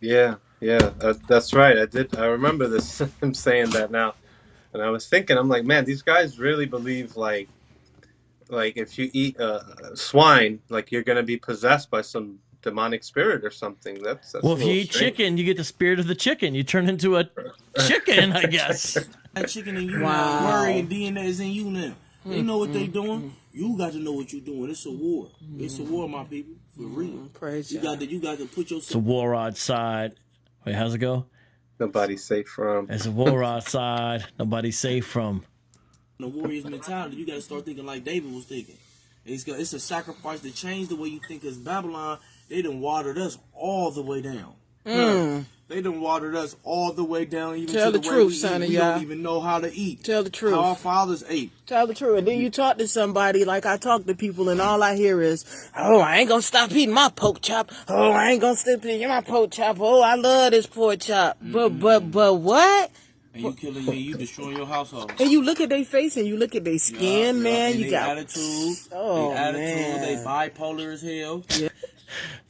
Yeah, that's right. I remember this. Him saying that now, and I was thinking, I'm like, man, these guys really believe like if you eat swine, like you're gonna be possessed by some demonic spirit or something. That's Well, if you eat chicken, you get the spirit of the chicken. You turn into a chicken, I guess. That chicken in you Wow. now. Worry and DNA is in you now. They know what they doing. You got to know what you're doing. It's a war. It's a war, my people. For real. Praise You got to put It's a yourself. war outside. Wait, how's it go? Nobody's safe from. It's a war outside. Nobody's safe from. The warrior's mentality. You got to start thinking like David was thinking. It's a sacrifice to change the way you think. Because Babylon, they done watered us all the way down. They done watered us all the way down. Even Tell to the way truth, we son eat. of We y'all. don't even know how to eat. Tell the truth. How our fathers ate. Tell the truth. And then you talk to somebody like I talk to people, and all I hear is, "Oh, I ain't gonna stop eating my pork chop. Oh, I ain't gonna stop eating my pork chop. Oh, I love this pork chop." But what? And you killing me, you destroying your household. And you look at their face and you look at their skin, man. And You they got attitude. Oh, they attitude. man. They bipolar as hell.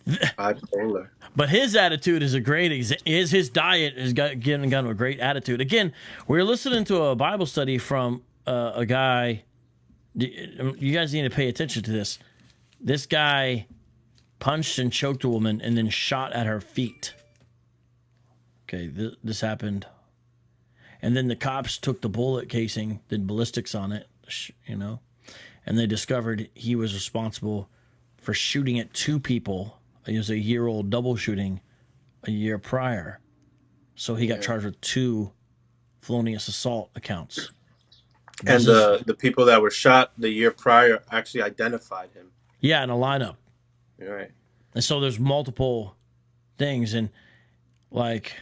Bipolar. But his attitude is a great his diet has given him a great attitude. Again, we're listening to a Bible study from a guy. You guys need to pay attention to this. This guy punched and choked a woman and then shot at her feet. Okay, this happened. And then the cops took the bullet casing, did ballistics on it, and they discovered he was responsible for shooting at two people. It was a year-old double shooting a year prior. So he got charged with 2 felonious assault accounts. And This is, the people that were shot the year prior actually identified him. yeah, in a lineup. Right. And so there's multiple things, and like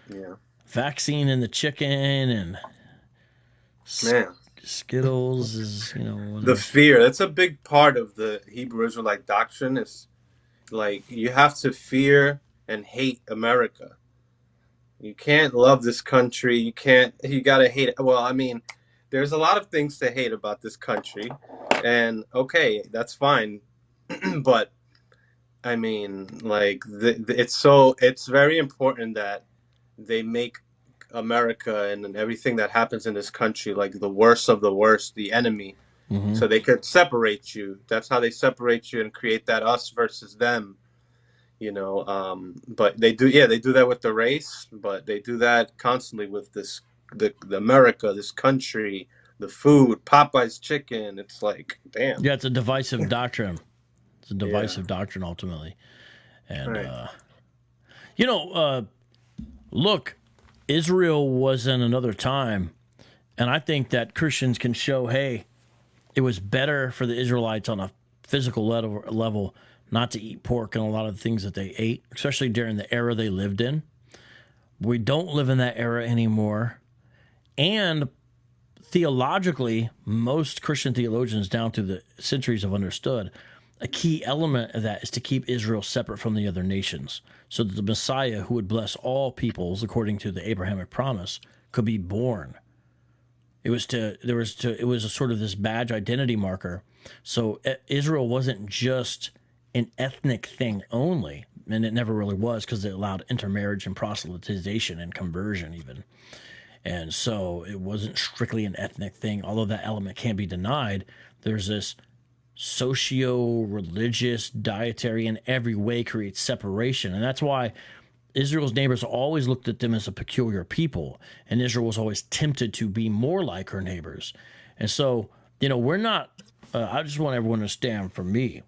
Yeah. vaccine in the chicken and Man. Skittles is, The fear, that's a big part of the Hebrew Israelite doctrine. Is like you have to fear and hate America. You can't love this country. You gotta hate it. Well, I mean, there's a lot of things to hate about this country. And okay, that's fine. But I mean, like it's very important that they make America and everything that happens in this country like the worst of the worst, the enemy, so they could separate you. That's how they separate you and create that us versus them. But they do that with the race, but they do that constantly with the America, this country, the food, Popeye's chicken. It's like, damn. Yeah, it's a divisive doctrine. It's a divisive doctrine ultimately. And Right. look, Israel was in another time, and I think that Christians can show, hey, it was better for the Israelites on a physical level not to eat pork and a lot of the things that they ate, especially during the era they lived in. We don't live in that era anymore. And theologically, most Christian theologians down through the centuries have understood a key element of that is to keep Israel separate from the other nations, so that the Messiah, who would bless all peoples according to the Abrahamic promise, could be born. It was a sort of this badge identity marker. So Israel wasn't just an ethnic thing only, and it never really was, because it allowed intermarriage and proselytization and conversion even. And so it wasn't strictly an ethnic thing, although that element can't be denied. There's this socio-religious, dietary, in every way creates separation. And that's why Israel's neighbors always looked at them as a peculiar people, and Israel was always tempted to be more like her neighbors. And so, we're not, I just want everyone to understand, for me,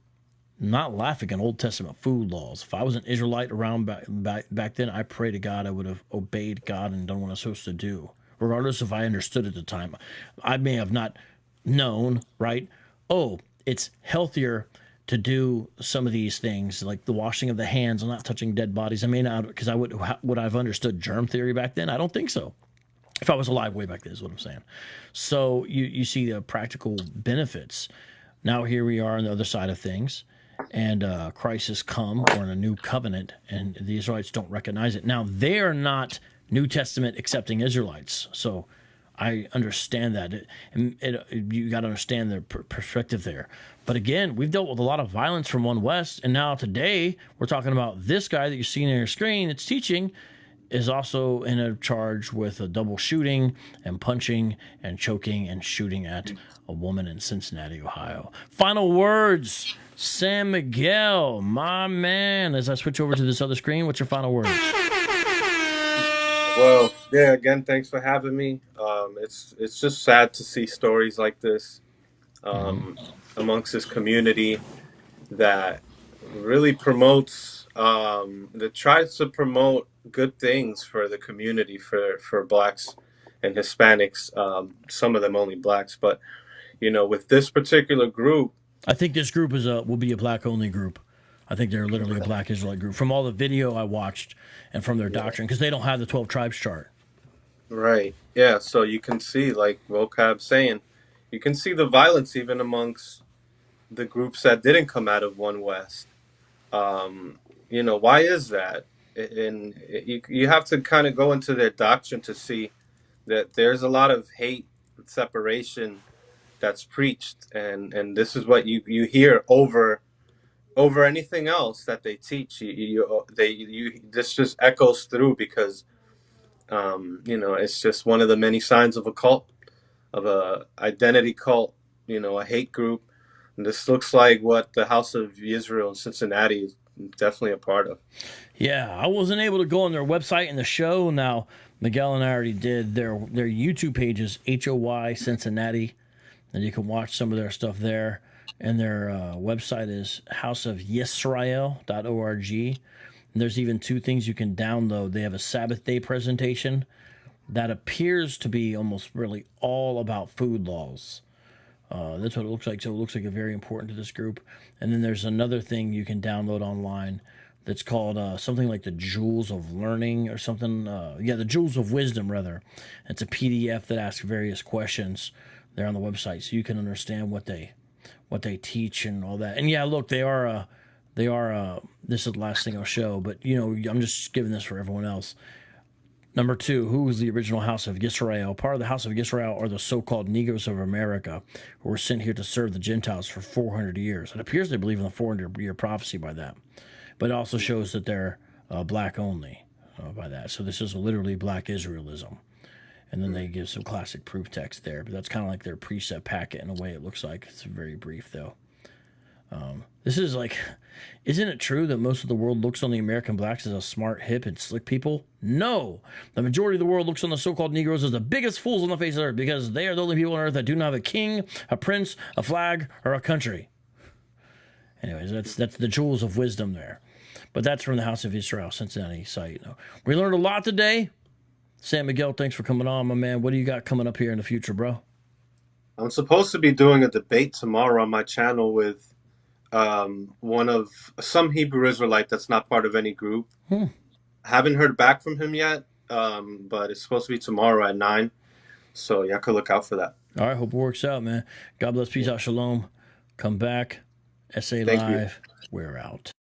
not laughing at Old Testament food laws. If I was an Israelite around back then, I pray to God I would have obeyed God and done what I was supposed to do, regardless if I understood at the time. I may have not known, right? Oh, it's healthier to do some of these things, like the washing of the hands. I'm not touching dead bodies. I may not, because I would I've understood germ theory back then? I don't think so. If I was alive way back then, is what I'm saying. So you see the practical benefits. Now here we are on the other side of things, and Christ has come. We're in a new covenant, and the Israelites don't recognize it. Now, they are not New Testament accepting Israelites, so I understand that. You got to understand their perspective there. But again, we've dealt with a lot of violence from One West, and now today we're talking about this guy that you're seeing on your screen. It's teaching is also in a charge with a double shooting and punching and choking and shooting at a woman in Cincinnati, Ohio. Final words, San Miguel, my man. As I switch over to this other screen, what's your final words? Well, yeah, again, thanks for having me. It's just sad to see stories like this amongst this community that really promotes, that tries to promote good things for the community, for blacks and Hispanics, some of them only blacks. But, with this particular group, I think this group will be a black-only group. I think they're literally a black Israelite group from all the video I watched and from their doctrine, because they don't have the 12 tribes chart. Right. Yeah. So you can see, like Vocab saying, you can see the violence even amongst the groups that didn't come out of One West. Why is that? And you have to kind of go into their doctrine to see that there's a lot of hate, separation that's preached, and this is what you hear over anything else that they teach. This just echoes through, because it's just one of the many signs of a cult, of a identity cult, a hate group. And this looks like what the House of Israel in Cincinnati is definitely a part of. Yeah, I wasn't able to go on their website and the show. Now, Miguel and I already did. Their YouTube page is HOY Cincinnati, and you can watch some of their stuff there. And their website is houseofyisrael.org. And there's even two things you can download. They have a Sabbath day presentation that appears to be almost really all about food laws. That's what it looks like. So it looks like a very important to this group. And then there's another thing you can download online that's called something like the Jewels of Learning or something. The Jewels of Wisdom, rather. It's a PDF that asks various questions there on the website, so you can understand what they teach and all that. And yeah, look, they are. This is the last thing I'll show, but I'm just giving this for everyone else. Number 2, who was the original house of Yisrael? Part of the house of Yisrael are the so-called Negroes of America, who were sent here to serve the Gentiles for 400 years. It appears they believe in the 400-year prophecy by that. But it also shows that they're black only by that. So this is literally Black Israelism. And then they give some classic proof text there. But that's kind of like their precept packet in a way, it looks like. It's very brief, though. This is like, isn't it true that most of the world looks on the American blacks as a smart, hip, and slick people? No! The majority of the world looks on the so-called Negroes as the biggest fools on the face of the earth because they are the only people on earth that do not have a king, a prince, a flag, or a country. Anyways, that's the Jewels of Wisdom there. But that's from the House of Israel, Cincinnati site. We learned a lot today. San Miguel, thanks for coming on, my man. What do you got coming up here in the future, bro? I'm supposed to be doing a debate tomorrow on my channel with some Hebrew Israelite that's not part of any group. Haven't heard back from him yet, but it's supposed to be tomorrow at 9. So y'all could look out for that. All right, hope it works out, man. God bless, peace out, shalom. Come back. SA Live, we're out.